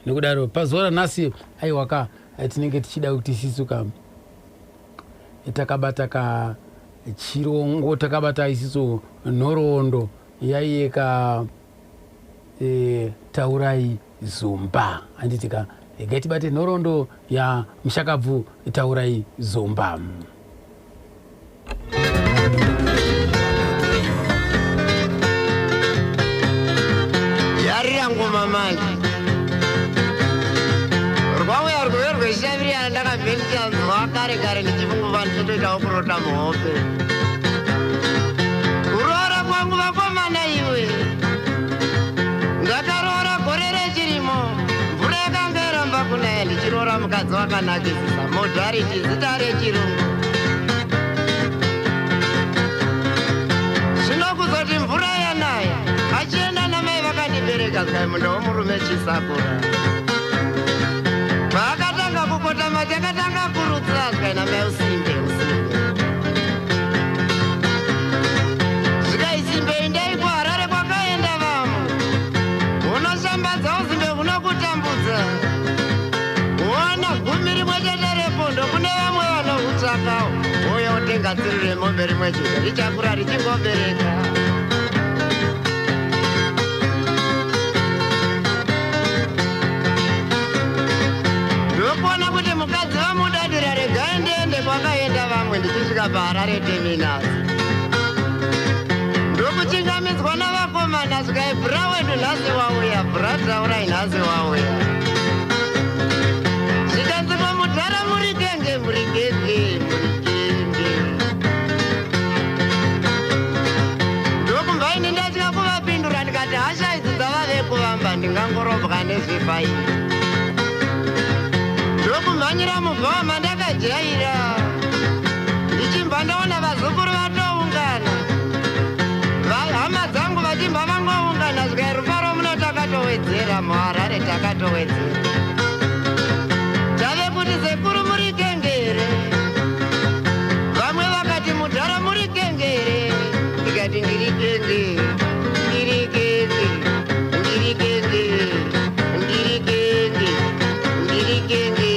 nekudaro pazuva ranhasi aiwa tinenge tichida kuti isisu takabata chirongo, takabata isisu nhoroondo yaiye taurai zomba. Handiti gaitibate nhoroondo ya Mushakabvu taurai zomba. Yari yangu mamani rwawe yarwe shaviri andaka bencha zvakare kare ndichifunga vanitoita okurota muhope kurora kwangu vakomana iwe ndakarora gore rechirimo mvura yakanga yaramba kunaya ndichirora mukadzi wakanakisisa modhariti zita rechirungu zvino kuzoti mvura yanaya achienda namai vakandibereka zkai munda womurume chisakura vakatanga kukotama takatanga kurudzira zkai namai usimbe zvikaisimbe endai kuharare kwakaenda vamwe unoshambadza uzimbe kunokutambudza wana gumi rimwe chete repondo kune vamwe vanohutsvakawo uye utenga tsiri remombe rimwe chete richakura richingobereka ndokuona kuti mukadzi vamudadira regai ndiende kwakaenda vamwe ndichisvika paharare terminal ndokuchingamidzwa navakomana zvikai bhura wedu nhasi wauya bhura taurai nhasi wauya zvikanziko mudhara muri genge muri genge ndokumvaini ndatya kuvapindura ndikati hasha idzi dzavave kuvamba ndingangorobwa nezvefaini ndokumhanyira mubva mandakajaira ndichimba ndaona vazukuru vatoungana hama dzangu vachimba vangoungana zvikai rufaro muno takatowedzera muharare takatowedzera tave kuti sekuru muri kengere vamwe vakati mudhara muri kengere ndikati ndiri kengere ndiri kenge ndiri kenge ndiri kenge ndiri kenge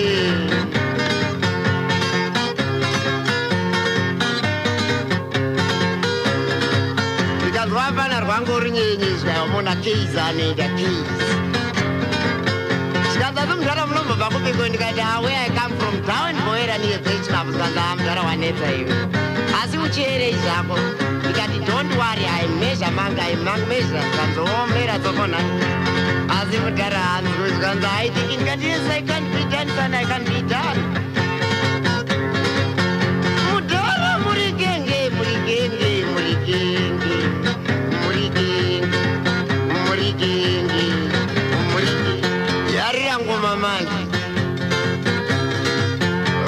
ndikazwapana rwangorinyeyezva mona keisi anoenda keisi zvikanzati mudhara munombobva kupiko ndikati awe I come from town boera niye bechinapo zvikanza mudhara wanetsa iwe asi uchierei zvako ndikati don't worry I measure manga I measure zvikanzoomera tsokonani asi mudhara hanzwe zvikanza aitiki ndikati yes I can't be done son I can't be done mudhara muri genge muri genge muri genge muri genge muri genge muri genge yari yangu mamani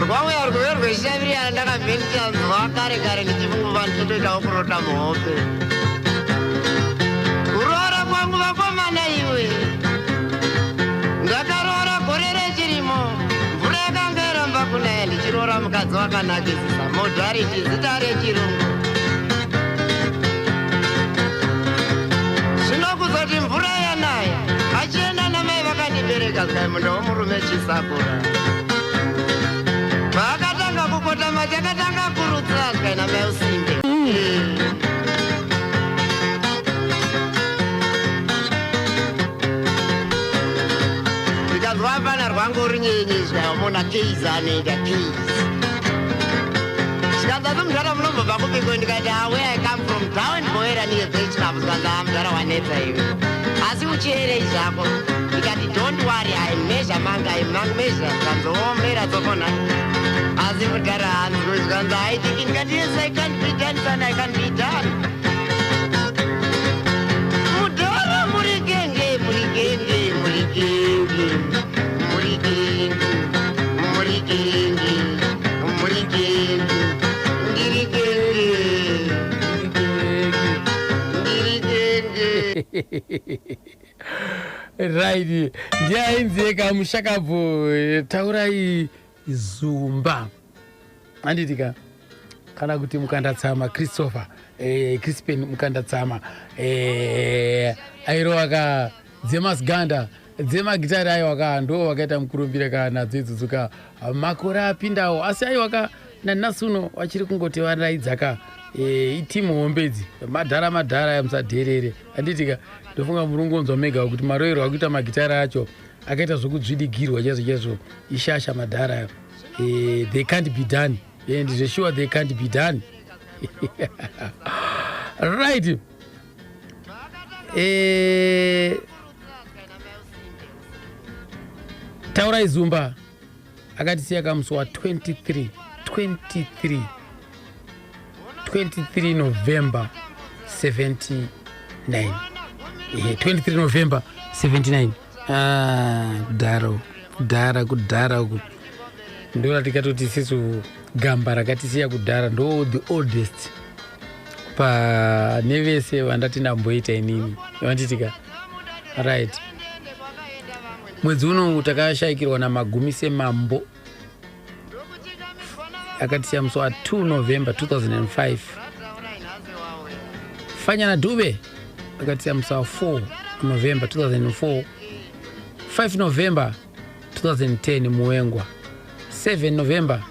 rwauya rwuve rweshaviri yana ndakabhencha zvakare kare ndichifunga vanitotoitawo kurota muhope kuroora kwangu vakomana iwe ndakarora gore rechirimo mvura yakanga yaramba kunaya ndichiroora mukadzi wakanakisisa modhariti zita rechirungu zvino kuzoti mvura yanaya achienda namai vakandibereka zkai munda womurume chisakura vakatanga kukotama takatanga kurudzira zkai namai usimbe ndikazwapana rwangorinyeyezva mona keisi anoenda keisi zvikanzati mudhara munombobva kupiko ndikati awe I come from town boera niye bechinapo zvikanza mudhara wanetsa iwe asi uchierei zvako ndikati don't worry I measure manga I measure zvikanzoomera tsokonani asi mudhara hanzwe zvikanza aitiki ndikati yes I can't be done son I can't be done mudhara muri genge muri genge muri genge muri genge muri genge muri genge ndiri genge ndiri genge right ndiainzeka Mushakabvu taurai zumba. Handitika kana kuti mukandatsama Christopher Crispin mukandatsama airowaka Zemas Ganda dzemagitari aiwaka ndo wakaita mukurumbira kana dzidzuka makore apindawo asi aiwaka nanasuno vachiri kungoti varaidzaka itimu hombedzi madhara musadherere handitika ndofunga murungu onzwa mega kuti maroero akuita magitari acho akaita zvokudzvidigirwa chaizvo ishasha madhara they can't be done and sure they can't be done right. Taurai Zumba akatisiya kamusi wa 23 November 79 23 November 79 kudhara uku ndo tikatoti sisu gamba rakatisiya kudhara ndo the oldest nevese vandati ndamboita inini vanditika right. Mwedzi uno takashayikirwa namagumi semambo akatisiya musi wa 2 November 2005. Fanyana Dube akatisiya musi wa 4 November 2004. 5 November 2010 Muengwa. 7 November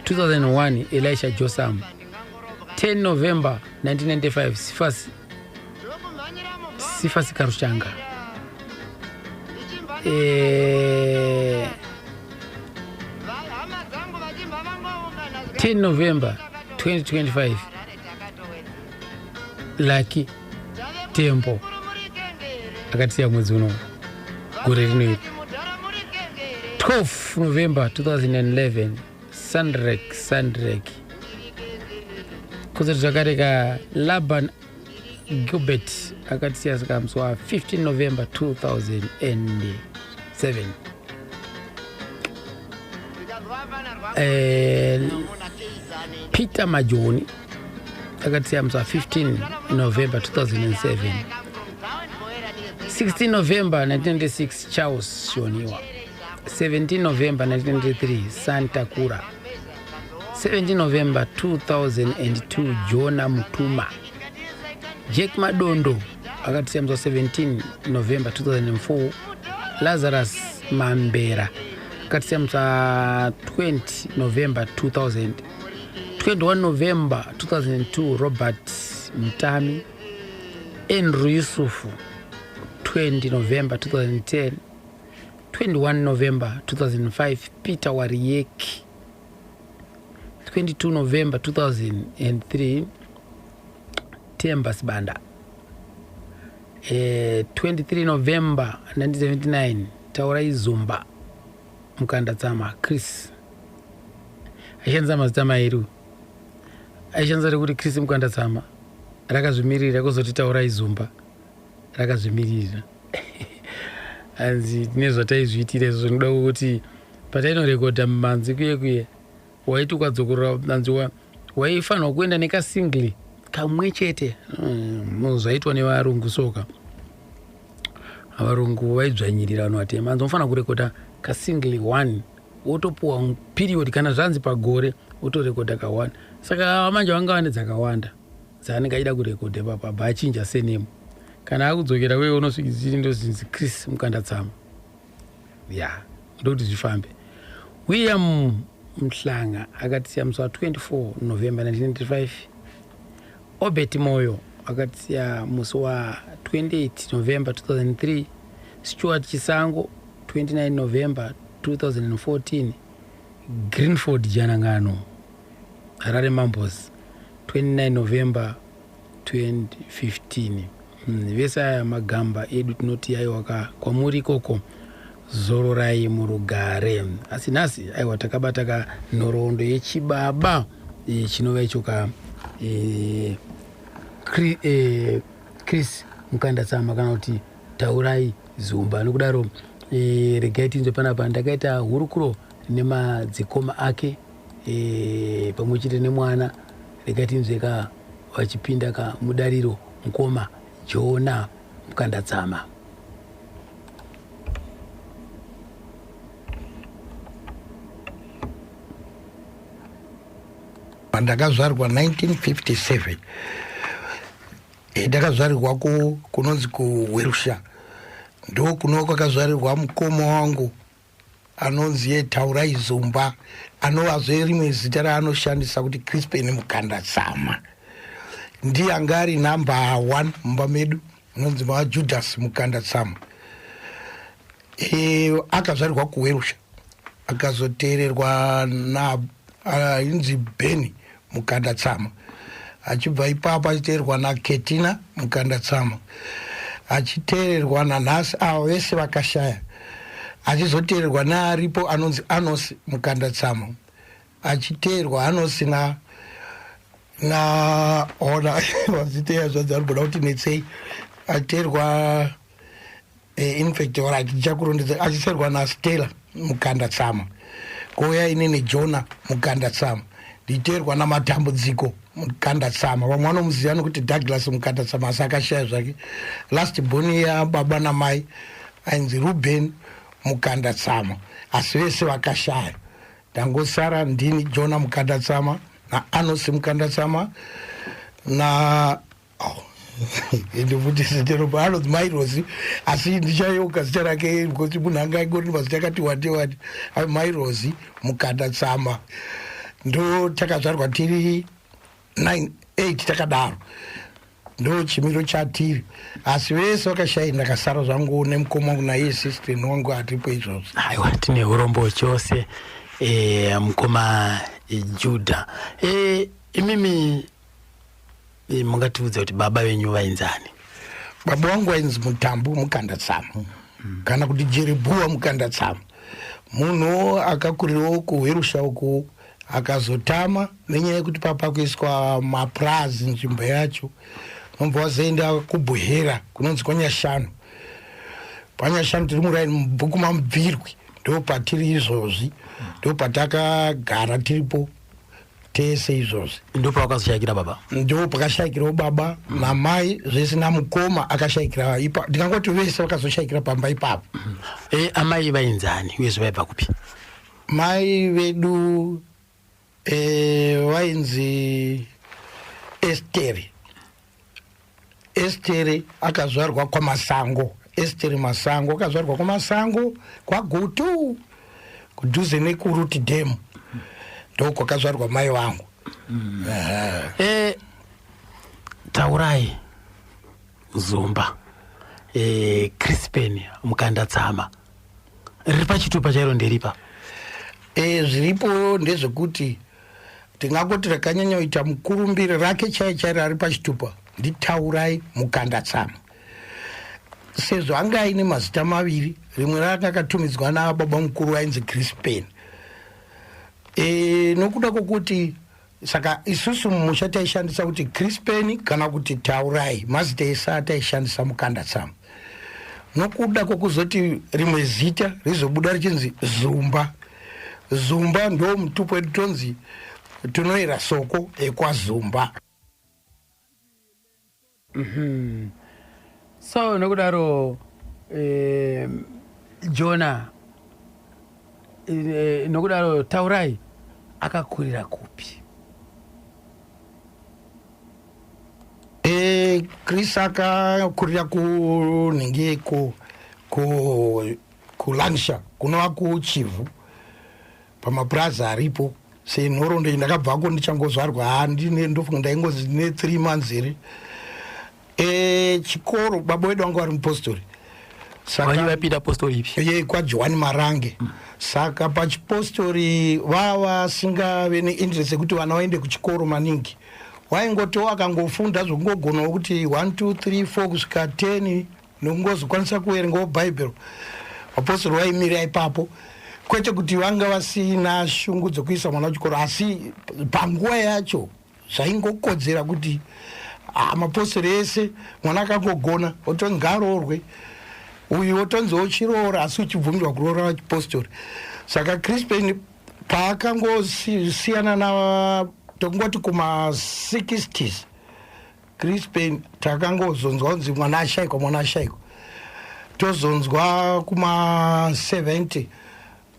2001 Elisha Josam. 10 November 1995 Sifasi Karushanga. 10 November 2025 Lucky Tempo akatisiya mwedzi uno gore rinoiri. 12 November 2011 Sandrek kuzoti zvakareka Laban Gilbert akatisiya saka musi wa 15 November 2007. Peter Majoni akatisiya musi wa 15 November 2007. 16 November 1996 Charles Shoniwa. 17 November 1993 Santa Kura. 17 November 2002 Jonah Mutuma. Jack Madondo akatisiya musi wa 17 November 2004 Lazarus Mambera akatisiya musi wa 20 November 2000. 21 November 2002 Robert Mtami. Andrew Yusufu 20 November 2010. 21 November 2005 Peter Warieki. 22 November 2003 Temba Sibanda. 23 November 1979 Taurai Zumba Mukandatsama Chris. Aishanza mazitama eru. Aishanza rekuti Chris Mukandatsama rakazvimirira kuzoti Taurai Zumba rakazvimirira. Anzi nezvataizviitira izvo zvinoda kuti patainorekodha mumanzi kuye waiti ukadzokorora nanziwa waifanirwa kuenda nekasingli kamwe chete zvaitwa nevarungu soka varungu vaidzvanyirira vanhu vatema anzi unofanira kurekodha kasingli 1 wotopuwa period kana zvanzi pagore wotorekodha ka1 saka manje vanga vane dzakawanda dzaanenge aida kurekodha papaba achinja senemo kana akudzokera wewe unosvikiziri ndozinzi Chris Mukandatsama ndokuti zvifambe. William Mhlanga akatisiya musi wa 24 November 1995. Obert Moyo akatisiya musi wa 28 November 2003. Stuart Chisango 29 November 2014. Greenford Janangano Harare Mambos 29 November 2015. Vese aya magamba edu tinoti aiwaka kwamuri koko zororai murugare. Asi nhasi aiwa takabata kanhoroondo yechibaba chinova icho ka Chris Mukandatsama kana kuti Taurai Zumba. Nokudaro regai tinzwe panapa ndakaita hurukuro nemadzikoma ake pamwe chete nemwana. Regai tinzwe vachipinda kamudariro mukoma Jonah Mukandatsama. Ndakazvarwa 1957. Ndakazvarirwa kunonzi kuWilshire ndo kuno kwakazvarirwa mukoma wangu anonzi Taurai Zumba, anovazve rimwe zita raanoshandisa kuti Crispin Mukandatsama. Ndiye anga ari namba 1 mumba medu, anonzi Judas Mukandatsama. Akazvarirwa kuWelsh, akazoteererwa na inzi Beni Mukandatsama. Achibva ipapo achiteererwa naKetina Mukandatsama, achiteererwa nanhasi avo vese vakashaya, achizoteererwa naaripo anonzi Anos Mukandatsama, achiteererwa Anos na ona vaziteya zvadzarikuda kuti netsei, achiteererwa infect ora tichakurondedza, achiteererwa naStella Mukandatsama, kouya inene Jona Mukandatsama, nditeererwa naMatambudziko Mukandatsama. Vamwe vanomuziva nokuti Douglas Mukandatsama, asi akashaya zvake. Last born yababa namai ainzi Ruben Mukandatsama, asi vese vakashaya. Ndangosara ndini Jona Mukandatsama naAnos Mukandatsama na ndifuti ziteropa anonzi Mairozi, asi ndichayoka zita rake kuti munhu anga aingori mazita akati wati Mairozi Mukandatsama. Ndo takazvarwa tiri 8 takadaro, ndo chimiro chatiri, asi vese vakashaya. Ndakasara zvangu nemukoma wangu naye sister wangu atipo izvozvo. Aiwa, tine urombo chose mukoma Juda. Imimi mungatiudza kuti baba venyu vainzani? Baba wangu ainzi Mutambu Mukandatsama, kana kuti Jerebuwa Mukandatsama, munhu akakurirawo kuWelsh uko, akazotama nenyaya yekuti papa kuiswa maplazi nzvimbo yacho, nobva wazoenda kuBuhera kunonzi Kwanyashanu. Panyashanu tiri muraini mubhuku mamubvirwi, ndo patiri izvozvi, ndo patakagara tiripo tese izvozvi. Ndo pawakazoshayikira baba? Ndo pakashayikirawo baba namai, zvese namukoma akashayikira ipapo. Ndingangoti vese vakazoshayikira pamba ipapo. Amai vainzani uyezve vaibva kupi? Mai vedu vainzi Esteri akazvarwa kwaMasango. Esteri Masango akazvarwa kwaMasango kwaGutu kudhuze neKuruti Dam, ndo kwakazvarwa mai vangu. Taurai Zumba, Crispin Mukandatsama, riri pachitupa chairo nderipa? Zviripo ndezvekuti ndingangoti rakanyanya kuita mukurumbire rake chaichairo ari pachitupa ndiTaurai Mukandatsama, sezvo anga aine mazita maviri, rimwe rake akatumidzwa nababa mukuru ainzi Crispin. Nokuda kwokuti saka isusu mumusha taishandisa kuti Crispin kana kuti Taurai, mazita ese ataishandisa Mukandatsama. Nokuda kwokuzoti rimwe zita rizobuda richinzi Zumba. Zumba ndo mutupo wedu tonzi tunoera soko ekwaZumba. So nokudaro Jona, nokudaro Taurai akakurira kupi? Chris akakurira kunhingi kuLancashire kunova kuChivu pamaplaza aripo. Senhoroondo ndakabvako ndichangozvarwa ndofunga ndaingozi ne 3 months here. Chikoro baba wedu wangu ari mupostori, saka vapinda postori ipi? kwaJohani Marange. Saka pachipostori vasingave neinterest yekuti vana vaende kuchikoro maningi, waingotiwo akangofunda zvokungogona kuti 1 2 3 4 kusvika 10 nokungozokwanisa kuverengawo bhaibheri. Vapostori vaimira ipapo, kwete kuti vanga vasina shungu dzokuisa mwana kuchikoro, asi panguva yacho zvaingokodzera kuti mapostori ese mwana akangogona otonzi ngaroorwe, uyu otonziwo chiroora asi uchibvumirwa kuroora vachipostori. Saka Crispin paakangosiyana na tongoti kuma60s, Crispin takangozonzwa kunzi mwana ashayikwa, tozonzwa kuma70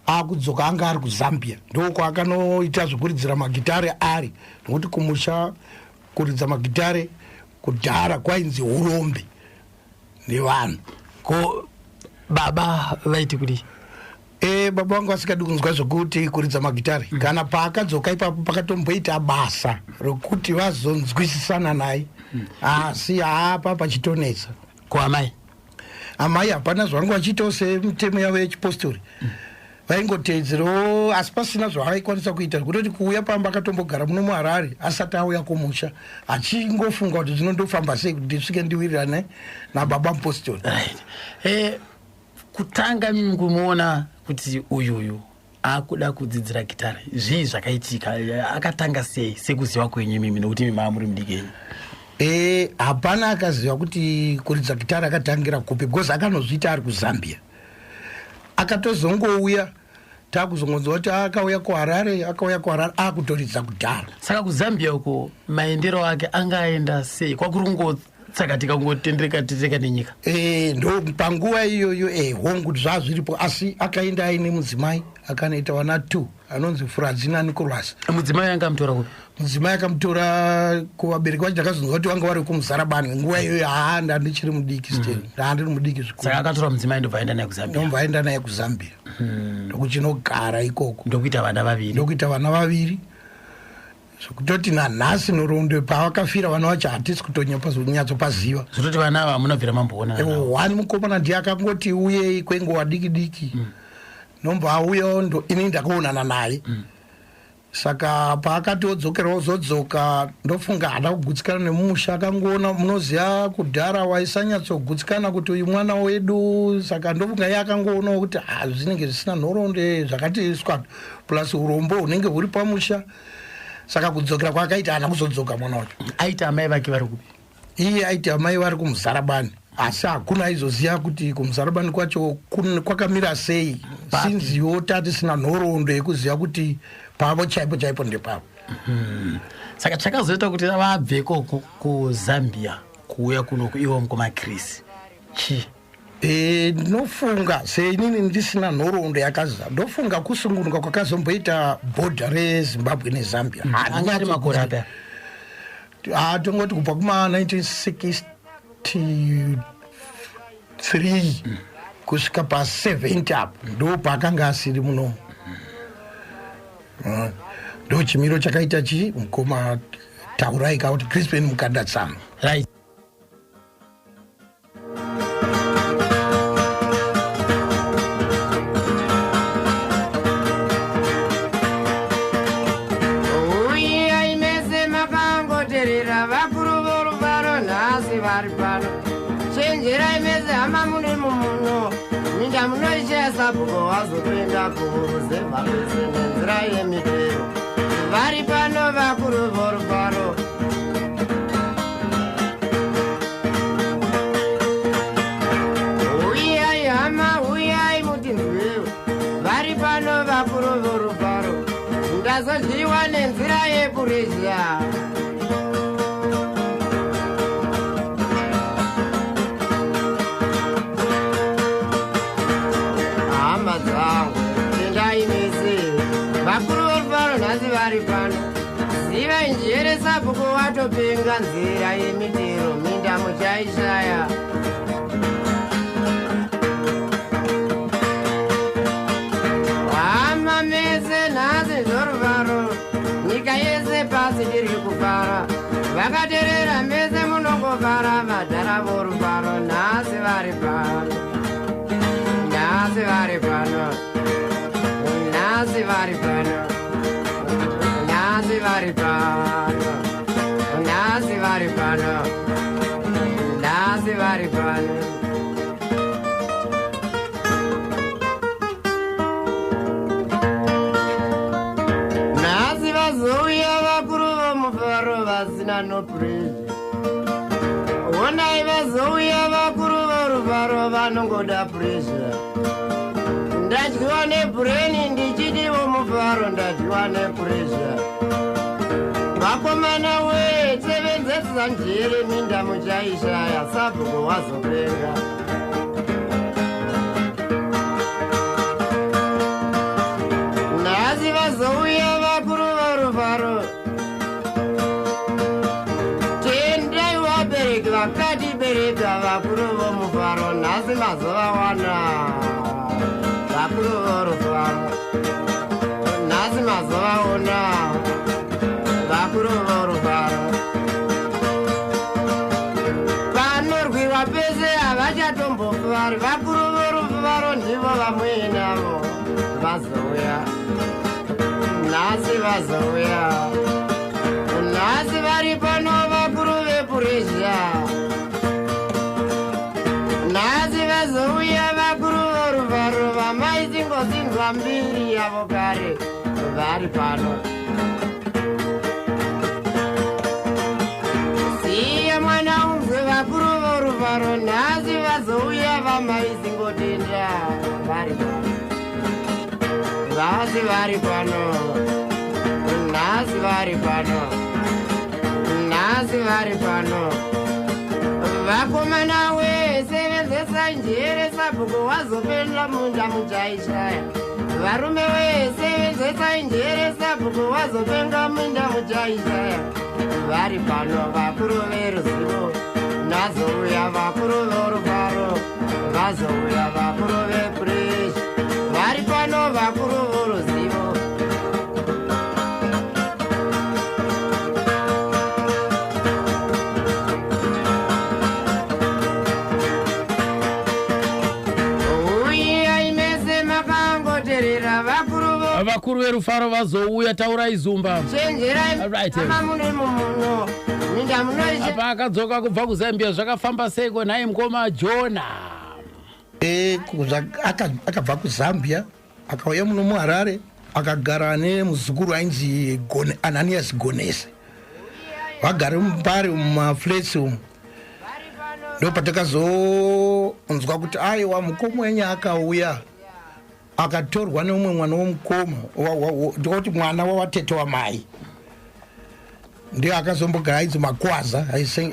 akudzoka anga ari kuZambia, ndoko akanoita zvokuridzira magitare ari, nokuti kumusha kuridza magitare kudhara kwainzi urombe nevanhu. Ko baba vaiti kuti baba vangu vasikadi kunzwa zvokuti kuridza magitari kana paakadzoka ipapo pakatomboita basa rokuti vazonzwisisana naye asi haapa pachitonetsa kuamai amai hapana zvavanga vachiitawo semitemo yavo yechipostori vaingoteedzerawo asi pasina zvavaikwanisa kuita kutoti kuuya pamba akatombogara muno muharare asati auya kumusha achingofunga kuti zvinondofamba sei kuti ndisvike ndiwirirane nababa mupostori. Kutanga mimi kumuona kuti uyuyu akuda kudzidzira gitara zvii zvakaitika akatanga sei sekuziva kwenyu mimi nokuti mimi maamuri mudikenyu? Hapana akaziva kuti kuridza gitara akatangira kupi because akanozviita ari kuZambia akatozongouya takuzongonzwa kuti akauya kuHarare akutoridza kudhara. Saka kuZambia uko maendero ake angaenda sei kwakurungotsakatika kungotendereka nenyika? Ndo panguva iyoyo hongu zvazviripo asi akaenda aine mudzimai akanoita vana 2 anonzi Fradzina Nicholas. Mudzimai angamutora kupi? Mudzimai akamutora kuvabereki vacho takazonzwa kuti vanga vari kuMuzarabani nguva iyoyo ndandichiri mudiki still ndandiri mudiki zvikuru. Saka akatora mudzimai ndobva aenda naye kuZambia? Ndobva aenda naye kuZambia ndokuchinogara ikoko ndokuita vana vaviri zvokutoti nanhasi Nhoroondo pavakafira vana vacho hatisi kutonyatsopaziva zvototi vana ava hamunabvira mamboona wani mukomana ndiye akangoti uyei kwenguva diki nombva auyawo ini ndakaonana naye saka paakati odzokerawo zodzoka ndofunga hada kugutsikana nemumusha akangoona munoziva kudhara waisanyatsogutsikana kuti uyu mwana wedu saka ndofunga iye akangoonawo kuti zvinenge zvisina Nhoroondo zvakatiiswa plus urombo hunenge huri pamusha saka kudzokera kwakaita hana kuzodzoka mwana wacho. Aita amai vake vari kupi? Iye aiti amai vari kuMuzarabani asi hakuna aizoziva kuti kuMuzarabani kwacho kwakamira sei sinziwo tatisina Nhoroondo yekuziva kuti pavo chaipo ndepavo. Saka chakazoita kuti vabve ikoko kuZambia kuuya kuno ivo mukomaKrisi chi? Ndinofunga seinini ndisina Nhoroondo yakaziva ndofunga kusungunuka kwakazomboita bhodha reZimbabwe neZambia. Angari makore api? Tongoti kubva kuma1963 kusvika pa70 apo ndo paakanga asiri muno. Ndo chimiro chakaita mukoma taurai kuti Crispin Mukandatsama. Right. Chenjerai meze hama mune mumuno minda munoishesa buko wazotoenda kuRuzevha kwese nenzira yemidero vari pano vakuru voruparo uyai hama uyai mutinzwewe vari pano vakuru voruparo ndazodyiwa nenzira yePurezia. Vakuru voruparo nhasi vari pano ziva njere sabhuku watopenga nzira yemidero minda muchaishaya. Hama mese nhasi zvoruparo nyika yese pasi tiri kufara vakaterera mese munongofara madhara voruparo nhasi vari pano nhasi vari pano Nasi vari pano, nasi vari pano, nasi vari pano, nasi vari pano. Nasi vazouya vakuru vomufaro vasina noPurezia. Onai vazouya vakuru voruparo vanongoda Purezia. Ndadyiwa neBrain ndichidiwo mufaro ndadyiwa nePurezia. Vakomana wetsevenzesa njere minda muchaishaya sabhuku wazopenga. Nhasi vazouya vakuru voruparo tendai vabereki vakatibereka vakuru vomufaro nhasi mazovawana. vakuru vorufaro nhasi mazovaona vakuru vorufaro vanorwiwa pese havachatombofari vakuru vorufaro ndivo vamwe navo vazouya nhasi vazouya nhasi vari pano vakuru vepurezia nhasi vazouya vakuru vorufaro vamaisingotsinzwa mbiri yavo kare vari pano siya mwana unzwe vakuru vorufaro nhasi vazouya vamaisingotenda vari pano nhasi vari pano nhasi vari pano nhasi vari pano vakomana wesevenzesa njere sabhuku wazopenda munda muchaishaya varume wesevenzesa njere sabhuku wazopenga munda muchaishaya vari pano vakuru veruzivo nazouya vakuru vorufaro vazouya vakuru vepureshi vari pano vakuru voruzivo vakuru verufaro vazouya taurai zumba apa akadzoka kubva kuzambia zvakafamba seiko nhaye mukoma jona akabva kuzambia akauya muno muharare akagara nemuzukuru ainzi Ananias Gonese vagare mupari mumaflats umu ndopatakazonzwa kuti aiwa mukoma wenyu akauya akatorwa neumwe mwana womukoma ndikuti mwana wavatete wamai ndiye akazombogara ainzi Makwaza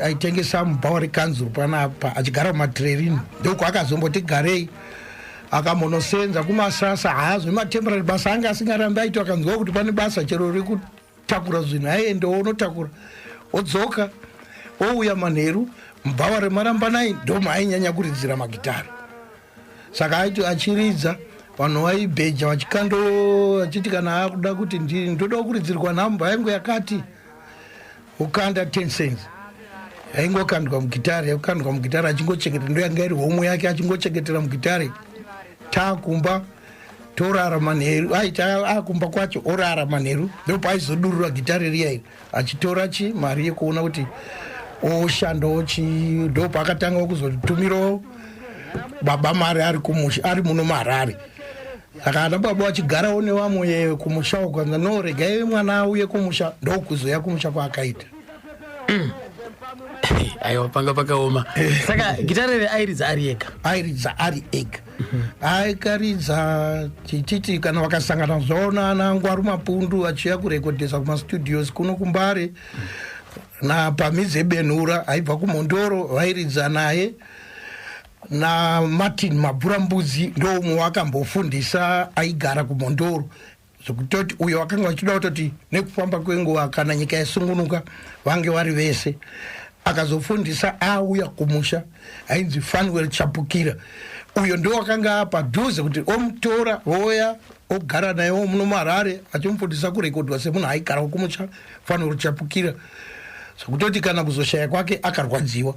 aitengesa mubhauri kanzuru panapa achigara mumatrerini ndiko akazomboti garei akamonosenza kumasasa hazo matemporary basa anga asingarambi aitwa akanzwa kuti pane basa chero riri kutakura zvinhu aende unotakura odzoka ouya manheru mubhawa remarambanayi ndomainyanya kuridzira magitari saka aiti achiridza vanhu vaibheja vachikando achiti kana akuda kuti ndoda kuridzirwa nhambo yaingo yakati ukanda 10 cents yaingokandwa mugitari yakukandwa mugitari achingochengetera ndo yanga iri homwe yake achingochengetera mugitari takumba torara manheru aita akumba kwacho orara manheru ndopaizodurura gitari riya achitora mari yekuona kuti oshandawo ndopaakatanga kuzotumirawo baba mari ari kumusha ari muno muHarare saka ana baba vachigarawo nevamwe kumusha ukanza no regai mwana auye kumusha ndokuzoya kumusha kwaakaita aiwa panga pakaoma saka gitari iri airidza ari ega aikaridza tichiti kana vakasangana zvaona anangwaru mapundu achiuya kurekodhesa kumastudios kuno kumbare napamidzi ebenhura aibva kumhondoro vairidza naye na Martin Mabhurambudzi ndomwe wakambofundisa aigara kumhondoro zvokutoti uyo wakanga vachida kutoti nekufamba kwenguva kana nyika yasungunuka vange vari vese akazofundisa auya kumusha ainzi Fanuel Chapukira uyo ndo wakanga padhuze kuti omutora voya ogara nayewo muno muHarare achimufundisa kurekodwa semunhu aigarawo kumusha Fanuel Chapukira zvokutoti kana kuzoshaya kwake akarwadziwa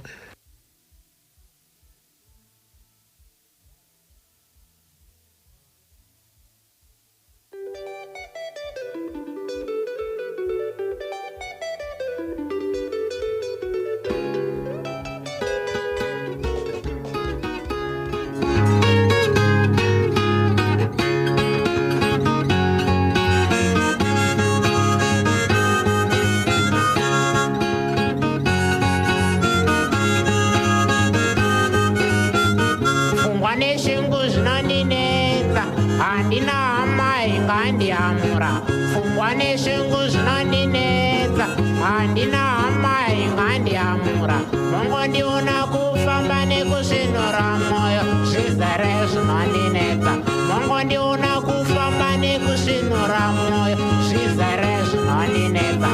handina hama ingandiamura pfungwa nezvingu zvinondinetsa handina hama ingandiamura mongondiona kufamba nekuzvinora mwoyo zvizere zvinondinetsa mongondiona kufamba nekuzvinora mwoyo zvizere zvinondinetsa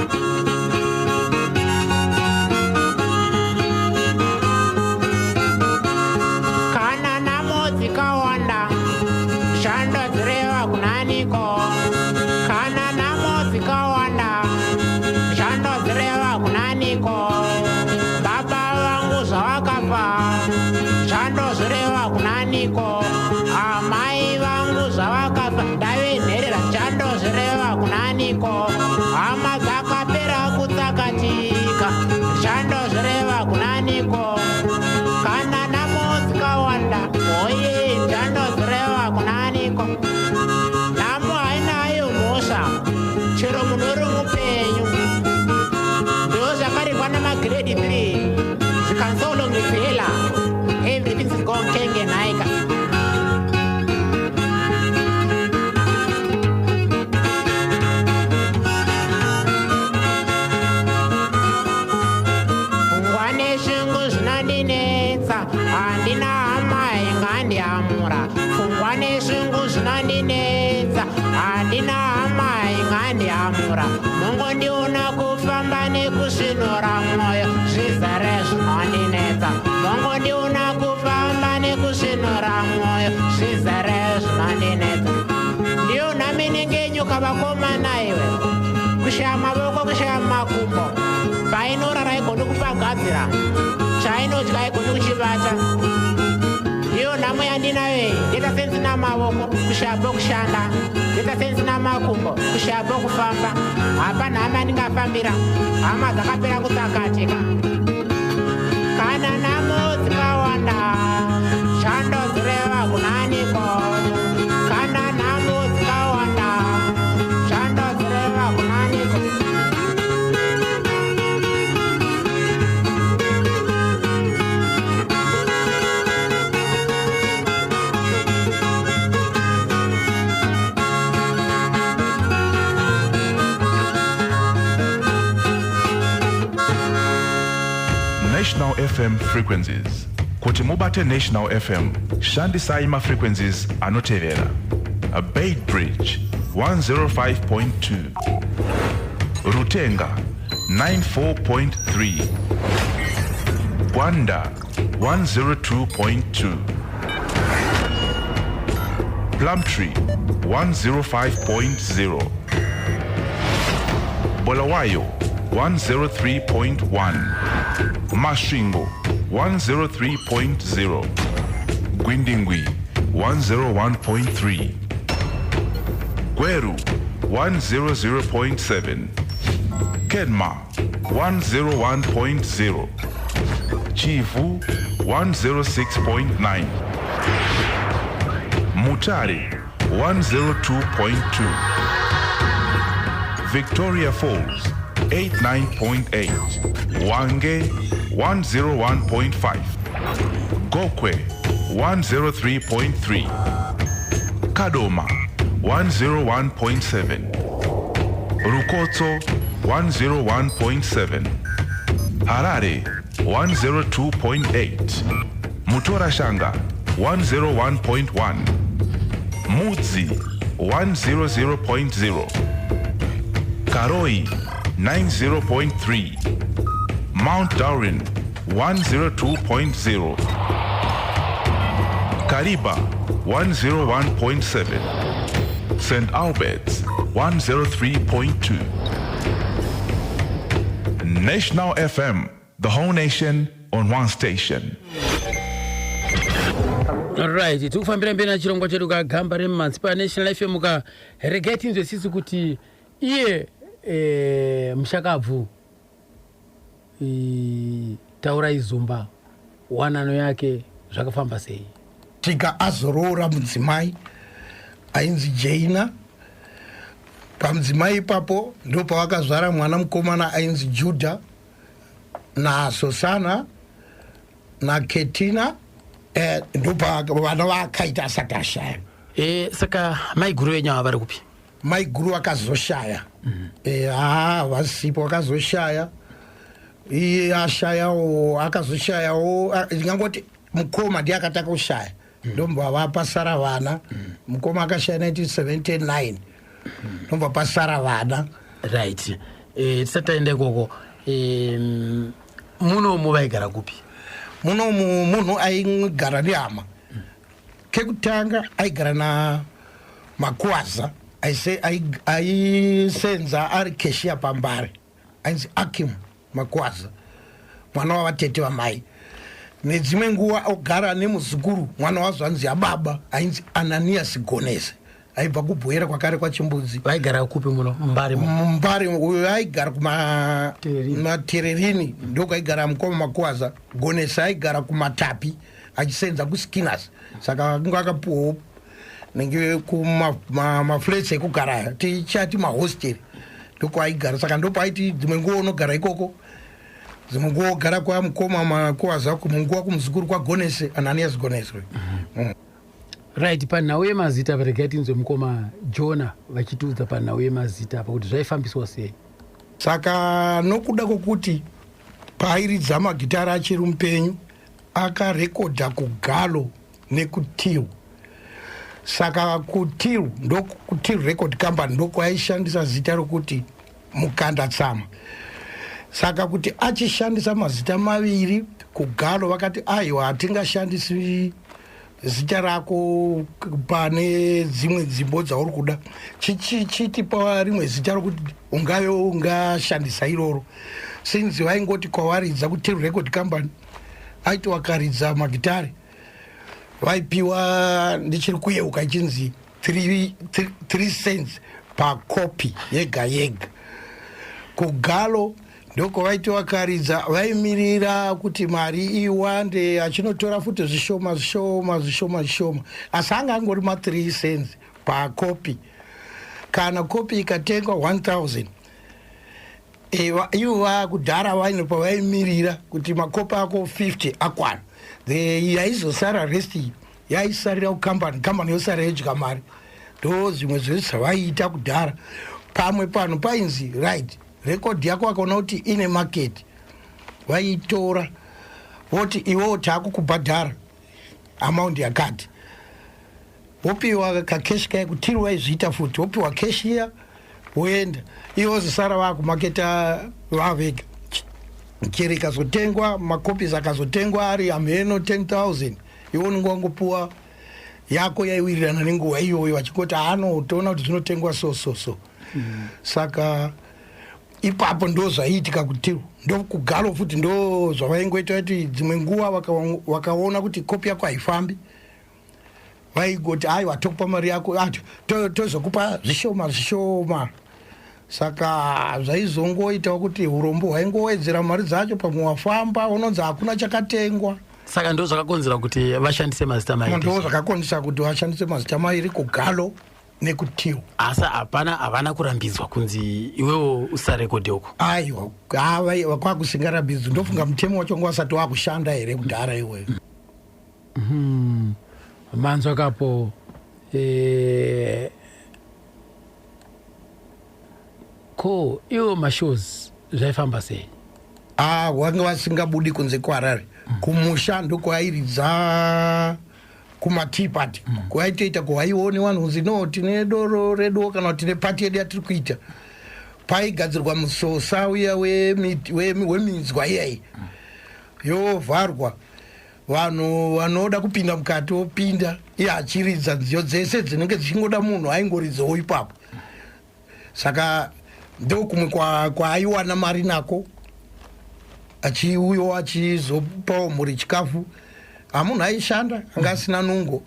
kana namodzi kawanda chando zireva kunaniko kana namo dzikawanda chando zireva kunaniko baba vangu zvavakafa chando zireva kunaniko amai vangu zvavakafa ndave nherera chando zireva kunaniko hama dzakapera kutsakatika chando zireva kunaniko kana namo dzikawanda oye chando zireva kunaniko namo hainayo mhosva chero munhu uri mupenyu ndo zvakarekwa namagrade 3 zvikansolongezela everything is going kengenaika pfungwane zvingu zvinondinetsa handina hama ingandiamura pfungwane zvingu zvinondinetsa handina hama ingandiamura mongondiona kufamba nekusvinura mwoyo zvizere zvinondinetsa mongondiona kufamba nekusvinura mwoyo zvizere zvinondinetsa ndiyo nhami nengenyuka vakomana iwe kushaya mavoko kushaya makumbo painorara igoni kupagadzira chainodya igoni kuchivata ndiyo nhamo yandinayo ndeta senzina mavoko kushaya pokushanda ndeta senzina makumbo kushaya pokufamba hapana hama ndingafambira hama dzakapera kutsakatika kana nhamo dzikawanda chando zireva kunaniko kana nhamo dzikawanda chando zireva kunaniko National FM frequencies. Kuti mubate National FM, shandisai ma frequencies anoterera. A Bay Bridge 105.2, Rutenga 94.3, Gwanda 102.2, Plumtree 105.0, Bulawayo 103.1, Masvingo 103.0, Gwindingwi 101.3, Gweru 100.7, Kenma 101.0, Chivu 106.9, Mutare 102.2, Victoria Falls 89.8, Wange 101.5, Gokwe 103.3, Kadoma 101.7, Rukotso 101.7, Harare 102.8, Mutorashanga 101.1, Mudzi 100.0, Karoi 90.3, Mount Darwin 102.0, Kariba 101.7, St. Albert's 103.2. National FM, the whole nation on one station. Alright, tikufambira mberi na chirongwa chedu kagamba remanzi pa National FM ka regeti nzwesisu kuti iye mshakabvu taura izumba wanano yake zvakafamba sei. Tika azorora mudzimai ainzi Jaina. Pamudzimai ipapo ndo pavakazvara mwana mukomana ainzi Judah na Susana na Ketina, ndo vana vakaita asati ashaya. Saka maiguru wenyu vari kupi? Maiguru akazoshaya. Vasipo akazoshaya. Iye ashayawo akazoshayawo ndingangoti mukoma ndiye akataka kushaya. Ndomba vapasara vana. Mukoma akashaya 1979. Ndomba pasara vana. Right. Tisataende koko. Muno muvaigara kupi? Muno munhu aigara nehama. Kekutanga aigara Makwaza aisenza ari keshia pambare ainzi Akim Makwaza, mwana wavatete vamai. Nedzimwe nguva ogara nemuzukuru mwana wazvo anzi ababa ainzi Ananias Gonese, aibva kubwera kwakare kwaChimbudzi. Vaigara kupi muno Mbare uyo aigara kumatererini ndoko aigara mukoma Makwaza. Gonese aigara kuMatapi achisenza kuSkinners, saka akunga akapuwawo nenge kumaflats ekugara tichati mahosteri ndoko aigara, saka ndopo aiti dzimwe nguva unogara ikoko, dzimwe nguva ogara kwamukoma Makwaza, kumwe nguva kumuzukuru kwaGonese, Ananias Gonese. Right, panhau yemazita varegai tinzwe mukoma Jona vachitiudza panhau yemazita apa kuti zvaifambiswa sei. Saka nokuda kwokuti paairidza magitara achiri mupenyu akarekodha kuGalo nekuTiru, saka kuTiru Record Company ndoko aishandisa zita rokuti Mukandatsama. Saka kuti achishandisa mazita maviri, kuGalo vakati aiwa hatingashandisi zita rako pane dzimwe dzimbo dzauri kuda, chitipa rimwe zita rokuti ungashandisa iroro. Since vaingoti kwawaridza kuTiru Record Company aiti wakaridza magitari vaipiwa ndichiri kuyeuka ichinzi 3 cents pakopi yega yega. kuGalo ndoko vaiti vakaridza vaimirira kuti mari iwande, achinotora futi zvishoma, asi anga angori ma3 cents pakopi. Kana kopi ikatengwa 1000, ivo vakudhara vaine pavaimirira kuti makopi ako 50 akwana, yaizosara resti yaisarira kukambani yosara yodya mari. Ndo zvimwe zvezvo zvavaiita kudhara. Pamwe pano painzi right, rekodhi yako akaona kuti ine market, vaitora voti iwo takukubhadhara amount yakati, wopiwa kakeshi kai. kuTiru vaizviita futi, wopiwa keshi iya woenda, ivo zosara vakumaketa vavega. Chero ikazotengwa makopisi akazotengwa ari amheno 10,000, iwo unenge wangopuwa yako yaiwirirana nenguva iyoyo, vachikoti toona kuti zvinotengwa so. Saka ipapo ndo zvaiitika kuTiru. Ndo kuGalo futi ndo zvavaingoita kuti dzimwe nguva vakaona kuti kopi yako haifambi, vaigoti aiwa tokupa mari yako, tozokupa zvishoma. Saka zvaizongoitawo kuti urombo hwaingowedzera mari dzacho, pamwe wafamba unonzi hakuna chakatengwa. Saka ndo zvakakonzera kuti vashandise mazita mairi. Ndo zvakakonzera kuti vashandise mazita mairi, kuGalo nekuTiru. Asi havana kurambidzwa kunzi iwewo usarekodhe uko. Aiwa, kwakusingarambidzwi. Ndofunga mutemo wacho wasati wakushanda here kudhara iweyo. Manzwa kapo ko iwo mashows zvaifamba sei? Wanga vasingabudi kunze kwaHarare. Kumusha ndokwairidza kumatea party, kwaitoita kwaione vanhu kunzi no tine doro redu kana tine pati yedu yatiri kuita. Paigadzirwa musosa uya weminzwa iyai yovharwa, vanhu vanoda kupinda mukati vopinda, iye achiridza nziyo dzese dzinenge dzichingoda munhu aingoridzawo ipapo. Saka ndokumwe kwaaiwana mari nako, achiuyawo achizopawo mhuri chikafu. Hamunhu aishanda anga asina nungo.